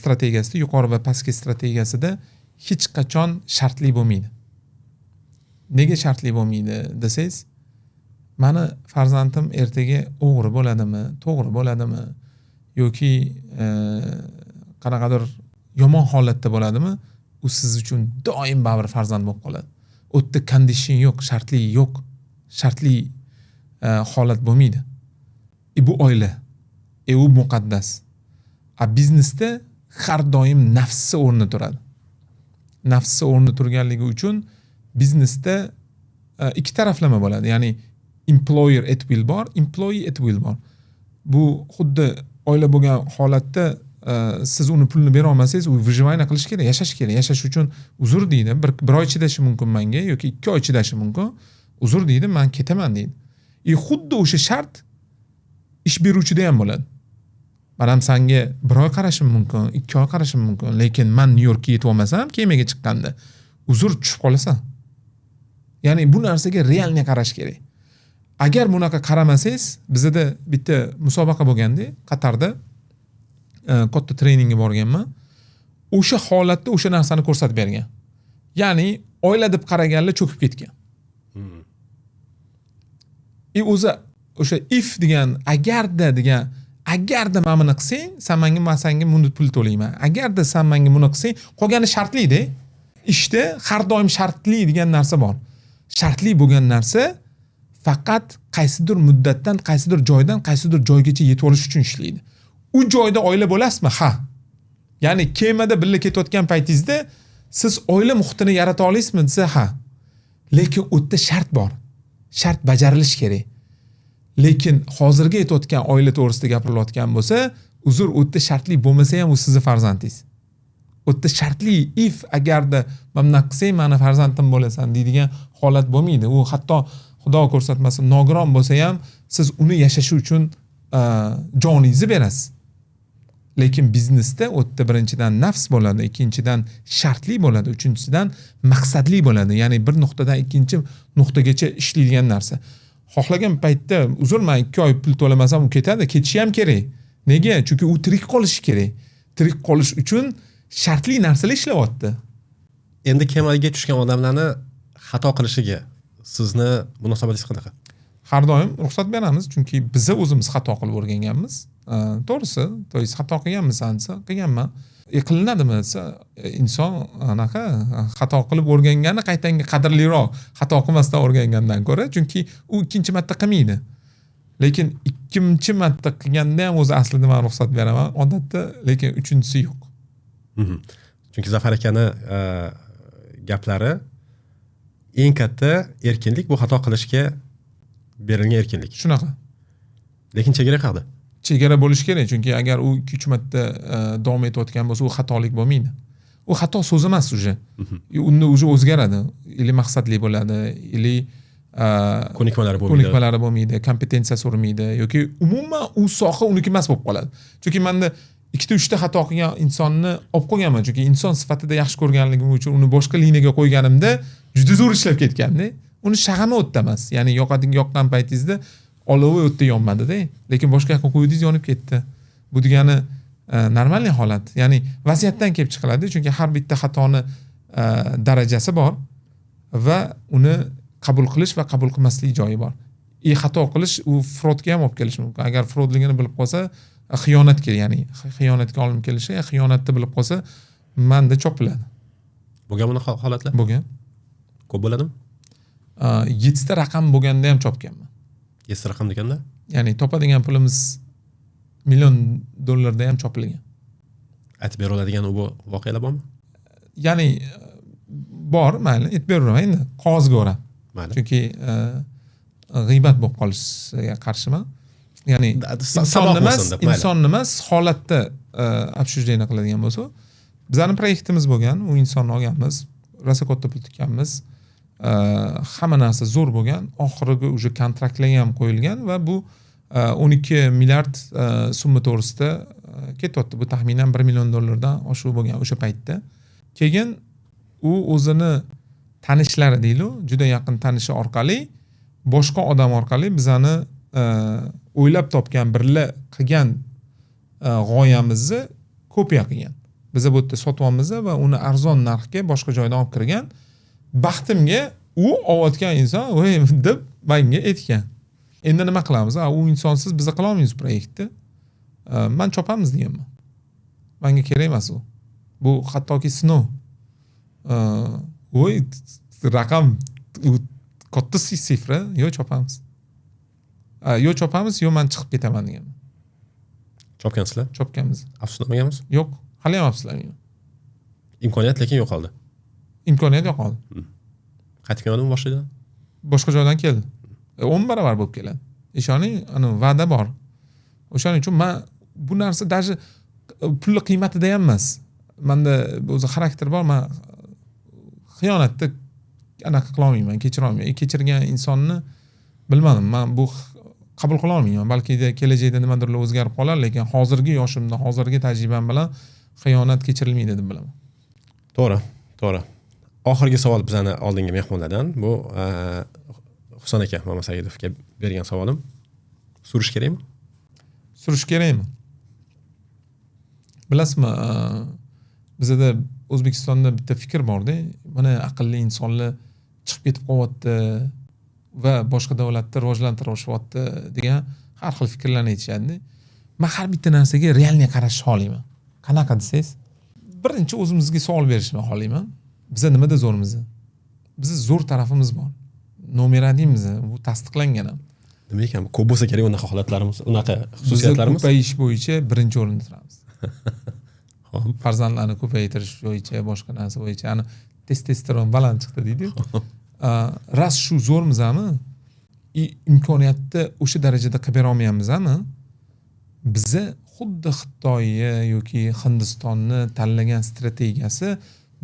strategiyasida, yuqori va pastki strategiyasida hech qachon shartli bo'lmaydi. Nega shartli bo'lmaydi desangiz, meni farzandim ertaga o'g'ri bo'ladimi, to'g'ri bo'ladimi yoki qanaqadir yomon holatda bo'ladimi, u siz uchun doim baribir farzand bo'lib qoladi. O'tda condition yo'q, shartli yo'q. Shartli holat bo'lmaydi. Bu oila. U muqaddas. Biznesda har doim nafsi o'rni turadi. Nafsi o'rni turganligi uchun biznesda ikki taraflama bo'ladi. Ya'ni employer at will bor, employee at will bor. Bu xuddi oila bo'lgan holatda siz uni pulini bera olmasangiz, u выживание qilish kerak, yashash kerak. Yashash uchun uzr deydi. Bir oy chidashi mumkin menga yoki 2 oy chidashi mumkin. Uzr deydi, men ketaman deydi. Xuddi o'sha shart ish beruvchida ham bo'ladi. Men ham senga 1 oy qarashim mumkin, 2 oy qarashim mumkin, lekin men Nyu-Yorkka yetib olmasam, kemaga chiqqanda uzr tushib qolasan. Ya'ni bu narsaga realni qarash kerak. Agar bunaqa qaramasangiz, bizda bitta musobaqa bo'lganda, Qatarda katta treningga borganman. O'sha holatda o'sha narsani ko'rsatib bergan. Ya'ni oila deb qaraganlar cho'kib ketgan. O'zi o'sha if degan, agarda degan, agarda men buni qilsang, sen men senga bunday pul to'layman. Agarda sen menga buni qilsang, qolgani shartli-da. Ishda har doim shartli degan narsa bor. Shartli bo'lgan narsa faqat qaysidir muddatdan, qaysidir joydan, qaysidir joygacha yetib olish uchun ishlaydi. U joyda oila bo'lasizmi? Ha. Ya'ni kemada birga ketayotgan paytingizda siz oila muhitini yarata olasizmi desa, ha. Lekin u yerda shart bor. Shart bajarilishi kerak. Lekin hozirga yetayotgan oila to'g'risida gapirilayotgan bo'lsa, uzr, u yerda shartli bo'lmasa ham u sizning farzandingiz. U yerda shartli if agarda mana qilsang meni farzandim bo'lasan deydigan holat bo'lmaydi. U hatto Xudo ko'rsatmasin nogiron bo'lsa ham siz uni yashashi uchun joningizni berasiz. Lekin biznesda u yerda birinchidan nafs bo'ladi, ikkinchidan shartli bo'ladi, uchinchisidan maqsadli bo'ladi. Ya'ni bir nuqtadan ikkinchi nuqtagacha ishlaydigan narsa. Xohlagan paytda uzr, men 2 oy pul to'lamasam u ketadi, ketishi ham kerak. Nega? Chunki u tirik qolishi kerak. Tirik qolish uchun shartli narsalar ishlayapti. Endi kemaga tushgan odamlarni xato qilishiga sizni munosabatingiz qanaqa? Har doim ruxsat beramiz, chunki biz o'zimiz xato qilib o'rganganmiz. To'g'risi, to'ysiz xato qilganmisan desa, qilganman. Qilinadimi desa, inson anaqa xato qilib o'rgangani qaytanga qadrliroq, xato qilmasdan o'rgangandan ko'ra, chunki u ikkinchi marta qilmaydi. Lekin ikkinchi marta qilganda ham o'zi aslida men ruxsat beraman, odatda, lekin uchinchisi yo'q. Chunki Zafar akani gaplari eng katta erkinlik bu xato qilishga berilgan erkinlik. Shunaqa. Lekin chegara qoldi. Chegara bo'lish kerak, chunki agar u 2-3 marta davom etayotgan bo'lsa, u xatolik bo'lmaydi. U xato so'z emas uje. Unda uje o'zgaradi. Ili maqsadli bo'ladi, ili ko'nikmalari bo'lmaydi, kompetensiyasi o'rmaydi yoki umuman u soha uniki emas bo'lib qoladi. Chunki menda 2-3 ta xato qilgan insonni olib qo'yganman, chunki inson sifatida yaxshi ko'rganligim uchun uni boshqa liniyaga qo'yganimda juda zo'r ishlab ketganda, uni shag'ami o'tda emas. Ya'ni yoqqan paytingizda olovi o'tda yonmadi-da, lekin boshqa yoqqa qo'ydingiz yonib ketdi. Bu degani normalniy holat. Ya'ni vaziyatdan kelib chiqiladi, chunki har bitta xatoni darajasi bor va uni qabul qilish va qabul qilmaslik joyi bor. Xato qilish u fraudga ham olib kelishi mumkin. Agar fraudligini bilib qolsa, xiyonatga, ya'ni xiyonatga olib kelishi, xiyonatni bilib qolsa, menda chopiladi. Bo'lgan buni holatlar? Bo'lgan. Ko'p bo'ladimi? 7 ta raqam bo'lganda ham chopganman. 7 ta raqam deganda? Ya'ni topadigan pulimiz $1 million da ham chopilgan. Aytib bera oladigan u voqealar bormi? Ya'ni bor, mayli, aytib beraman endi, qog'ozga o'rab. Chunki g'iybat bo'lib qolishiga qarshiman. Ya'ni inson emas, holatda обсуждение qiladigan bo'lsa, bizning proyektimiz bo'lgan, u insonni olganmiz, rosa katta pul tikkanmiz. Hamma narsa zo'r bo'lgan, oxiriga uje kontraktlar ham qo'yilgan va bu 12 milliard summa to'g'risida ketyapti. Bu taxminan $1 million dan oshiq bo'lgan o'sha paytda. Keyin u o'zini tanishlari deyli, juda yaqin tanishi orqali, boshqa odam orqali bizani o'ylab topgan, birga qilgan g'oyamizni kopiya qilgan. Biz bu yerda sotyapmiz va uni arzon narxga boshqa joydan olib kirgan. Baxtimga u olayotgan inson "Voy" deb menga aytgan. Endi nima qilamiz? U insonsiz biz qila olmaymiz proyektni. Men chopamiz deganman. Menga kerak emas u. Bu hattoki sinov. Voy, raqam katta sifra, yo chopamiz. Yo chopamiz, yo men chiqib ketaman deganman. Chopgansizlar? Chopganmiz. Afsuslanmaganmiz? Yo'q, hali ham afsuslanmayman. Imkoniyat lekin yo'qoldi. Imkoniyat yo'qoldi. Qaytib kelmadimi boshqadan? Boshqa joydan keldi. 10 barobar bo'lib keladi. Ishoning, va'da bor. O'shaning uchun men bu narsa даже pulli qiymatida ham emas. Menda o'zi xarakter bor, men xiyonatni anaqa qila olmayman, kechira olmayman. Kechirgan insonni bilmadim, men bu qabul qila olmayman. Balki kelajakda nimadirlar o'zgarib qolar, lekin hozirgi yoshimda, hozirgi tajribam bilan xiyonat kechirilmaydi deb bilaman. To'g'ri. Oxirgi savol bizani oldingi mehmonlardan bu Husan aka Mamad Saidovga bergan savolim. Surish kerakmi? Surish kerakmi? Bilasizmi, bizda O'zbekistonda bitta fikr bor-da, mana aqlli insonlar chiqib ketib qolyapti va boshqa davlatda rivojlantiryapti degan har xil fikrlarni aytishadi. Men har bitta narsaga realniy qarashni xohlayman. Qanaqa desangiz, birinchi o'zimizga savol berishni xohlayman. Biz nimada zo'rmiz? Biz zo'r tarafimiz bor. Nomer 1miz, bu tasdiqlangan ham. Nima ekan? Ko'p bo'lsa kerak unaqa holatlarimiz, unaqa xususiyatlarimiz. Biz ko'payish bo'yicha birinchi o'rinda turamiz. Farzandlarni ko'paytirish bo'yicha, boshqa narsa bo'yicha, ani testosteron baland chiqdi deydi. Ras shu zo'rmizmi? Imkoniyatni o'sha darajada qilib bera olmayapmizmi? Biza xuddi Xitoyni yoki Hindistonni tanlagan strategiyasi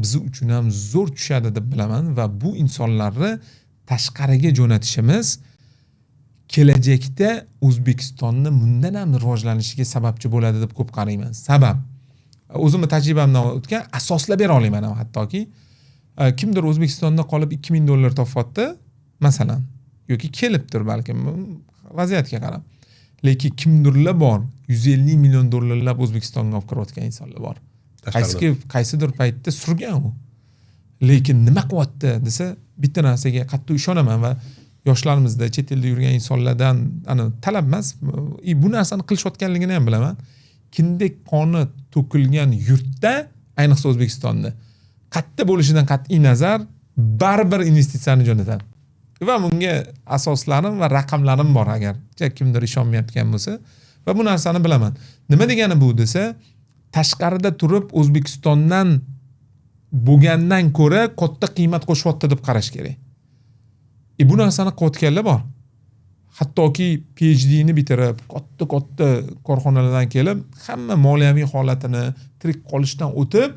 biz uchun ham zo'r tushadi deb bilaman va bu insonlarni tashqariga jo'natishimiz kelajakda O'zbekistonni bundan ham rivojlanishiga sababchi bo'ladi deb ko'p qarayman. Sabab o'zimning tajribamdan o'tgan asoslab bera olaman ham hattoki. Kimdir O'zbekistonda qolib $2000 topyapti, masalan, yoki kelibdir balkim vaziyatga qarab. Lekin kimdirlar bor, $150 million O'zbekistonga olib kirayotgan insonlar bor. Qaysidir paytda surgan u. Lekin nima qilyapti desa, bitta narsaga qattiq ishonaman va yoshlarimizda chet elda yurgan insonlardan talab emas, bu narsani qilishayotganligini ham bilaman. Kindik qoni to'kilgan yurtda, ayniqsa O'zbekistonda, qatta bo'lishidan qat'iy nazar baribir investitsiyani jo'natadi. Va bunga asoslarim va raqamlarim bor agar kimdir ishonmayotgan bo'lsa va bu narsani bilaman. Nima degani bu desa, tashqarida turib O'zbekistondan bo'lgandan ko'ra katta qiymat qo'shyapti deb qarash kerak. Bu narsani qilayotganlar bor. Hattoki PhD'ni bitirib, katta korxonalardan kelib, hamma moliyaviy holatini tirik qolishdan o'tib,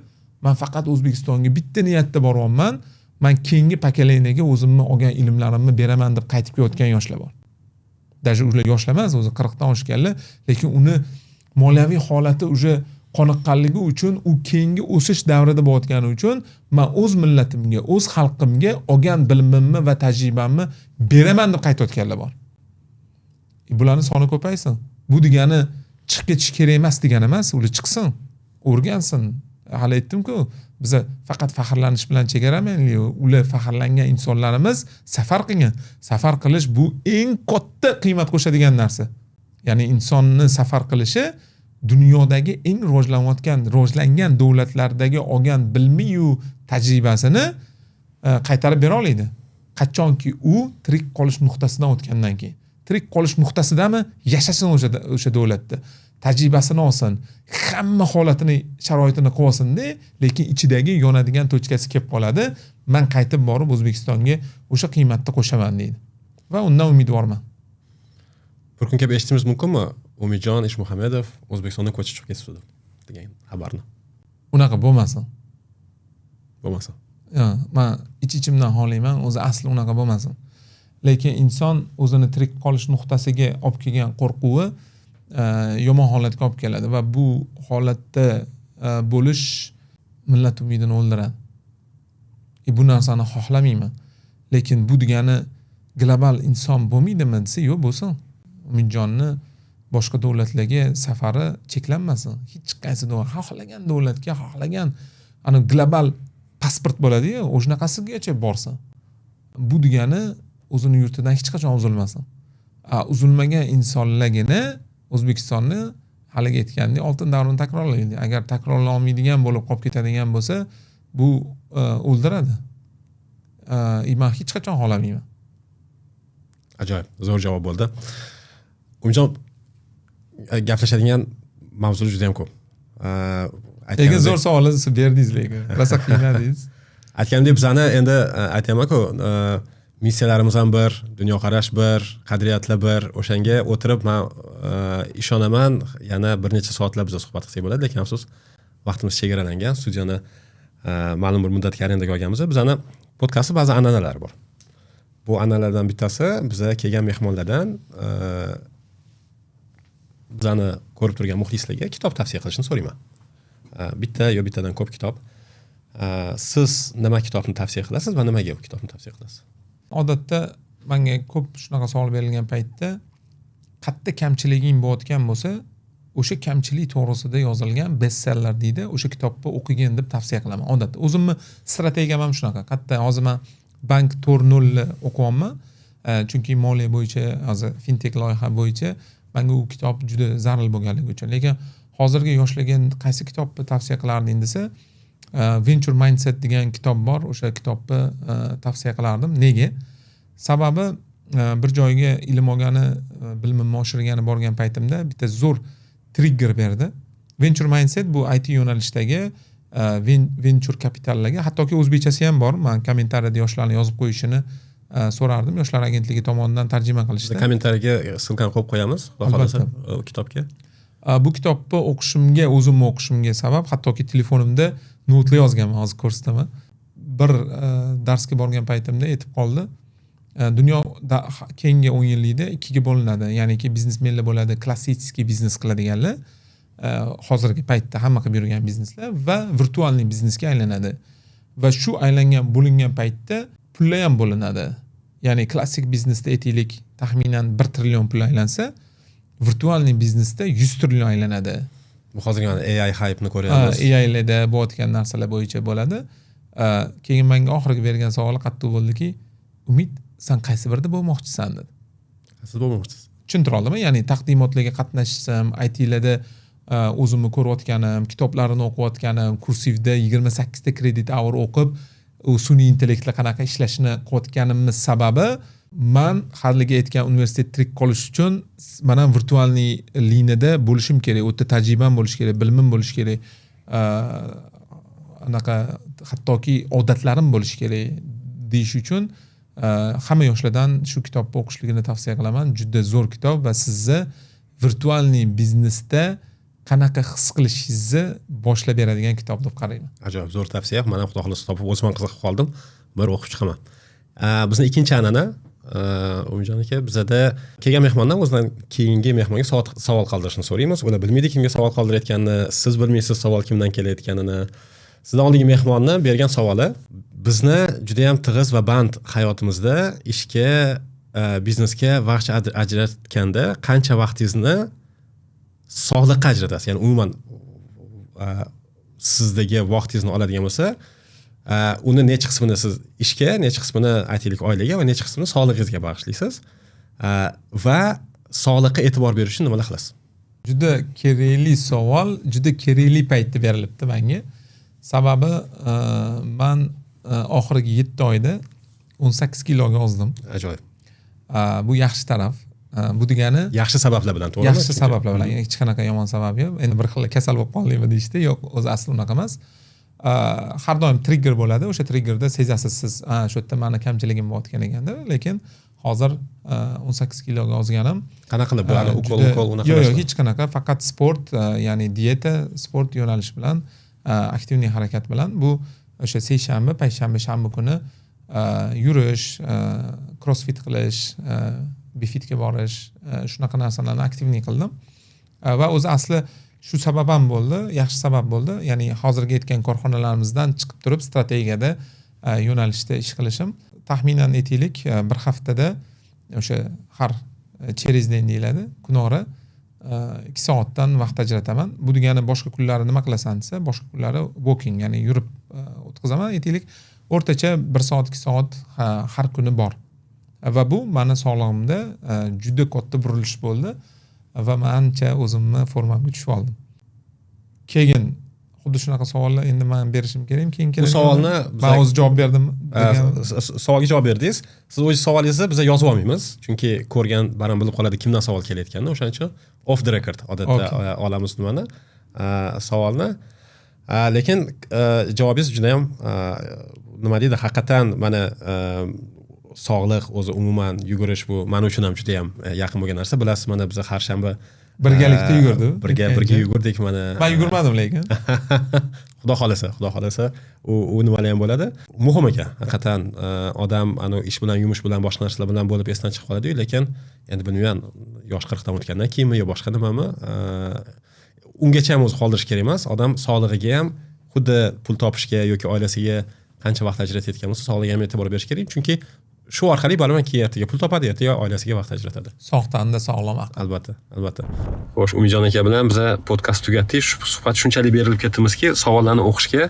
men faqat O'zbekistonga bitta niyatda boryapman. Men keyingi pokoleniyaga o'zimni olgan ilmlarimni beraman deb qaytib kelayotgan yoshlar bor. Даже ular yoshlar emas, o'zi 40 dan oshganlar, lekin uni moliyaviy holati уже qoniqqanligi uchun, u keyingi o'sish davrida bo'layotgani uchun men o'z millatimga, o'z xalqimga olgan bilimimni va tajribamni beraman deb qaytayotganlar bor. Bularning soni ko'paysin. Bu degani chiqib ketish kerak emas degani emas, ular chiqsin, o'rgansin. Hali aytdim-ku, biz faqat faxrlanish bilan chegaramaylik. Ular faxrlangan insonlarimiz safar qilgan. Safar qilish bu eng katta qiymat qo'shadigan narsa. Ya'ni insonni safar qilishi dunyodagi eng rivojlangan davlatlardagi olgan bilmi-yu tajribasini qaytarib bera oladi. Qachonki u tirik qolish nuqtasidan o'tgandan keyin. Tirik qolish nuqtasidami yashasin o'sha davlatda. Tajribasini olsin, hamma holatini, sharoitini qilsin-da, lekin ichidagi yonadigan tochkasi kelib qoladi. Men qaytib borib O'zbekistonga o'sha qiymatni qo'shaman deydi. Va undan umidvorman. Bir kun kelib eshitishimiz mumkinmi? Umidjon Ishmuhamedov O'zbekistondan ko'chib chiqib ketdi degan xabarni. Unaqa bo'lmasin. Bo'lmasin. Men ich-ichimdan xohlayman, o'zi asli unaqa bo'lmasin. Lekin inson o'zini tirik qolish nuqtasiga olib kelgan qo'rquvi yomon holatga olib keladi va bu holatda bo'lish millat umidini o'ldiradi. Bu narsani xohlamayman. Lekin bu degani global inson bo'lmaydimi desa, yo'q, bo'lsin. Umidjonni boshqa davlatlarga safari cheklanmasin. Hech qaysi davlat, xohlagan davlatga, xohlagan global pasport bo'ladi-ku, o'shanaqasigacha borsin. Bu degani o'zini yurtidan hech qachon uzilmasin. Uzilmagan insonlargina O'zbekistonni haliga aytgandek oltin davrini takrorlaydi. Agar takrorlanmaydigan bo'lib qolib ketadigan bo'lsa, bu o'ldiradi. Men hech qachon xohlamayman. Ajoyib, zo'r javob bo'ldi. Umidjon, gaplashadigan mavzular juda ham ko'p. Lekin zo'r savolni siz berdingiz lekin. Rosa qiynadingiz. Aytganimdek bizani endi aytayman-ku, missiyalarimiz ham bir, dunyoqarash bir, qadriyatlar bir. O'shanga o'tirib men ishonaman, yana bir necha soatlar biz suhbat qilsak bo'ladi, lekin afsus vaqtimiz chegaralangan. Studiyani ma'lum bir muddatga arendaga olganmiz. Bizani podkastda ba'zi an'analar bor. Bu an'analardan bittasi biza kelgan mehmonlardan bizani ko'rib turgan muxlislarga kitob tavsiya qilishni so'rayman. Bitta yo bittadan ko'p kitob. Siz nima kitobni tavsiya qilasiz va nimaga bu kitobni tavsiya qilasiz? Odatda menga ko'p shunaqa savol berilgan paytda qayerda kamchiliging bo'layotgan bo'lsa, o'sha kamchilik to'g'risida yozilgan bestseller deydi, o'sha kitobni o'qigin deb tavsiya qilaman. Odatda o'zimni strategiyam ham shunaqa. Qayerda hozir men Bank 4.0 ni o'qiyapman. Chunki moliya bo'yicha, hozir fintech loyiha bo'yicha menga u kitob juda zarur bo'lganligi uchun. Lekin hozirgi yoshlarga qaysi kitobni tavsiya qilarding desa, Venture Mindset degan kitob bor. O'sha kitobni tavsiya qilardim. Nega? Sababi bir joyga ilm olgani, bilimimni oshirgani borgan paytimda bitta zo'r trigger berdi. Venture Mindset bu IT yo'nalishdagi venture kapitallarga, hattoki o'zbekchasi ham bor. Men kommentariyada yoshlarni yozib qo'yishini so'rardim. Yoshlar agentligi tomonidan tarjima qilishdi. Kommentariyaga silkani qo'yib qo'yamiz, xohlasa kitobga. Bu kitobni o'zimni o'qishimga sabab, hattoki telefonimda notlar yozganman, hozir ko'rsataman. Bir darsga borgan paytimda yetib qoldi. Dunyo keyingi 10 yillikda ikkiga bo'linadi. Ya'niki biznesmenlar bo'ladi, klassik biznes qiladiganlar, hozirgi paytda hamma qilib yurgan bizneslar va virtualniy biznesga aylanadi. Va shu bo'lingan paytda pullar ham bo'linadi. Ya'ni klassik biznesda aytaylik taxminan 1 trillion pul aylansa, virtualniy biznesda 100 trillion aylanadi. Bu hozirgi AI hype'ni ko'ryapmiz. AI larda bo'layotgan narsalar bo'yicha bo'ladi. Keyin menga oxirgi bergan savol qattiq bo'ldiki, Umid, sen qaysi birda bo'lmoqchisan dedi. Siz bo'lmoqchisiz. Tushuntira oldimmi? Ya'ni taqdimotlarga qatnashsam, ITlarda o'zimni ko'rayotganim, kitoblarini o'qiyotganim, kursivda 28 ta kredit hour o'qib, u sun'iy intellektla qanaqa ishlashini qo'yotganimiz sababi men haliga aytgan universitet tirik qolish uchun men ham virtualniy liniyada bo'lishim kerak, o'ta tajribam bo'lish kerak, bilimim bo'lish kerak, anaqa hattoki odatlarim bo'lish kerak deyish uchun hamma yoshlardan shu kitobni o'qishligini tavsiya qilaman. Juda zo'r kitob va sizni virtualniy biznesda qanaqa his qilishingizni boshlab beradigan kitob deb qarayman. Ajoyib, zo'r tavsiya. Men ham xudo xohlasa topib o'zim qiziqib qoldim. Bir o'qib chiqaman. Bizni ikkinchi an'ana Umidjon aka, bizada kelgan mehmondan o'zidan keyingi mehmonga savol qoldirishni so'raymiz. Ular bilmaydi kimga savol qoldirayotganini, siz bilmaysiz savol kimdan kelayotganini. Sizdan oldingi mehmonni bergan savoli bizni juda ham tig'iz va band hayotimizda ishga, biznesga vaqt ajratganda qancha vaqtingizni sog'liqqa ajratasiz? Ya'ni umuman sizdagi vaqtingizni oladigan bo'lsa, uni necha qismini siz ishga, necha qismini aytaylik oilaga va necha qismini sog'lig'ingizga bag'ishlaysiz? Va sog'liqqa e'tibor berish uchun nimalar qilasiz? Juda kerakli savol, juda kerakli paytda berilibdi menga. Sababi men oxirgi 7 oyda 18 kiloga ozdim. Ajoyib. Bu yaxshi taraf. Bu degani yaxshi sabablar bilan, to'g'rimi? Yaxshi sabablar bilan, hech qanaqa yomon sabab yo'q. Endi bir xil kasal bo'lib qoldingmi deyishdi. Yo'q, o'zi asli unaqa emas. Har doim trigger bo'ladi. O'sha triggerda sezasiz siz, shu yerda meni kamchiligim bo'layotgan ekanda, lekin hozir 18 kiloga ozganim. Qanaqa qilib bu ukol unaqa? Yo'q, hech qanaqa, faqat sport, ya'ni dieta, sport yo'nalishi bilan, aktivniy harakat bilan, bu o'sha seshanba, payshanba, shanba kuni yurish, crossfit qilish, bifitga borish, shunaqa narsalarni aktivniy qildim. Va o'zi asli shu sabab ham bo'ldi, yaxshi sabab bo'ldi. Ya'ni hozirgi aytgan korxonalarimizdan chiqib turib strategiyada yo'nalishda ish qilishim. Taxminan aytaylik, bir haftada o'sha har через день deyiladi, kunora 2 soatdan vaqt ajrataman. Bu degani boshqa kunlari nima qilasan desa, boshqa kunlari walking, ya'ni yurib o'tkazaman. Aytaylik, o'rtacha 1 soat, 2 soat har kuni bor. Va bu meni sog'lig'imda juda katta burilish bo'ldi va men ancha o'zimni formamga tushib oldim. Keyin xuddi shunaqa savollar endi men berishim kerak. Keyin bu savolni men o'z javob berdim. Savolga javob berdingiz. Siz o'z savolingizni biz yozib olmaymiz, chunki ko'rgan baram bilib qoladi kimdan savol kelayotganini. O'shaning uchun off the record odatda olamiz nimani savolni. Lekin javobingiz juda ham nima deydi, haqiqatan mana sog'liq o'zi umuman yugurish bu men uchun ham juda ham yaqin bo'lgan narsa. Bilasiz, mana biz har shanba Birgalikda yugurdik. Birga yugurdik mana. Men yugurmadim lekin. Xudo xolasa u nimalar ham bo'ladi. Muhim ekan. Haqiqatan odam ana ish bilan, yumush bilan, boshqa narsalar bilan bo'lib esdan chiqib qoladi-yu, lekin endi bilmayman, yosh 40 dan o'tgandan keyinmi yo boshqa nimami, ungacha ham o'zi qoldirish kerak emas. Odam sog'lig'iga ham xuddi pul topishga yoki oilasiga qancha vaqt ajratayotgan bo'lsa, sog'lig'iga ham e'tibor berish kerak, chunki shu orqali balki ertaga pul topadi, ertaga oilasiga vaqt ajratadi. Sog' tanda sog'lom aql. Albatta. Xo'sh, Umidjon aka bilan biz podkast tugatdik. Suhbat shunchalik berilib ketdimizki, savollarni o'qishga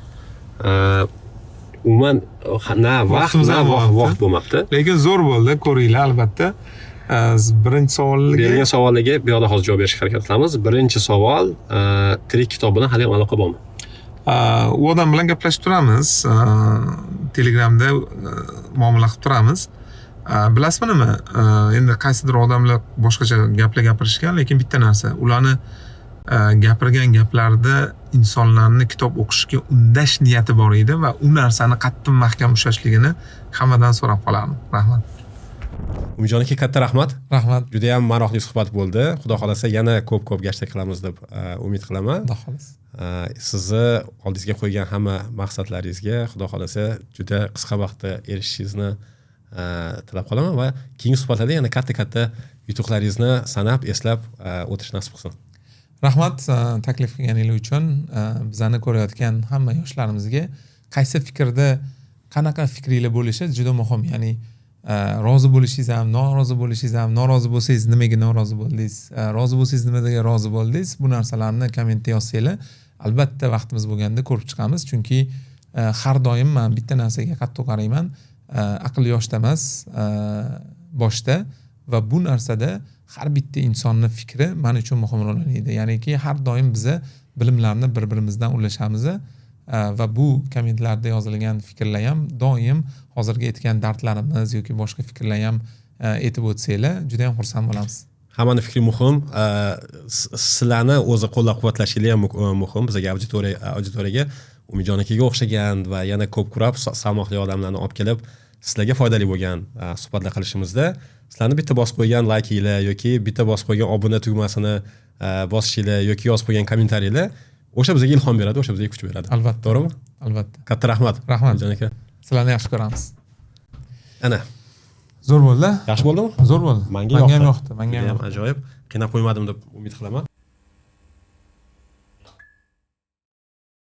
umuman vaqt bo'lmabdi. Lekin zo'r bo'ldi, ko'ringlar albatta. Birinchi savolga berilgan savollarga bu yoqda hozir javob berishga harakat qilamiz. Birinchi savol, tirik kitob bilan hali ham aloqa bormi? U odam bilan gaplashib turamiz. Telegramda muomala qilib turamiz. Bilasizmi nima? Endi qaysidir odamlar boshqacha gaplar gapirishgan, lekin bitta narsa, ularni gapirgan gaplarida insonlarni kitob o'qishga undash niyati bor edi va u narsani qattiq mahkam ushlashligini hammadan so'rab qolardim. Rahmat. Umidjon aka, katta rahmat. Rahmat. Juda ham maroqli suhbat bo'ldi. Xudo xolasa yana ko'p gashtag qilamiz deb umid qilaman. Xudo xolasa. Sizni oldingizga qo'ygan hamma maqsadlaringizga xudo xolasa juda qisqa vaqtda erishishingizni tilab qolaman va keyingi suhbatlarda yana katta yutuqlaringizni sanab, eslab o'tish nasib qilsin. Rahmat taklif qilganingiz uchun. Bizani ko'rayotgan hamma yoshlarimizga qaysi fikrda, qanaqa fikringlar bo'lishi juda muhim. Ya'ni rozi bo'lishingiz ham, norozi bo'lishingiz ham, norozi bo'lsangiz nimaga norozi bo'ldingiz, rozi bo'lsangiz nimaga rozi bo'ldingiz, bu narsalarni kommentda yozsanglar, albatta vaqtimiz bo'lganda ko'rib chiqamiz, chunki har doim men bitta narsaga qattiq qarayman, aql yoshda emas, boshda, va bu narsada har bitta insonning fikri men uchun muhim rol o'ynaydi. Ya'niki har doim biz bilimlarni bir-birimizdan ulashamiz va bu kommentlarda yozilgan fikrlar ham doim hozirgi aytgan dardlarimiz yoki boshqa fikrlar ham aytib o'tsanglar, juda ham xursand bo'lamiz. Hammani fikri muhim. Sizlarni o'zi qo'llab-quvvatlashingiz ham muhim. Bizga auditoriyaga Umidjon akaga o'xshagan va yana ko'p salmoqli odamlarni olib kelib, sizlarga foydali bo'lgan suhbatlar qilishimizda sizlarni bitta bosib qo'ygan laykinglar yoki bitta bosib qo'ygan obuna tugmasini bosishinglar yoki yozib qo'ygan kommentariylar o'sha bizga ilhom beradi, o'sha bizga kuch beradi. Albatta. To'g'rimi? Albatta. Katta rahmat. Umidjon aka. Sizlarni yaxshi ko'ramiz. Ana. Zo'r bo'ldi? Yaxshi bo'ldimi? Zo'r bo'ldi. Menga ham yoqdi. Menga ham ajoyib. Qiynab qo'ymadim deb umid qilaman.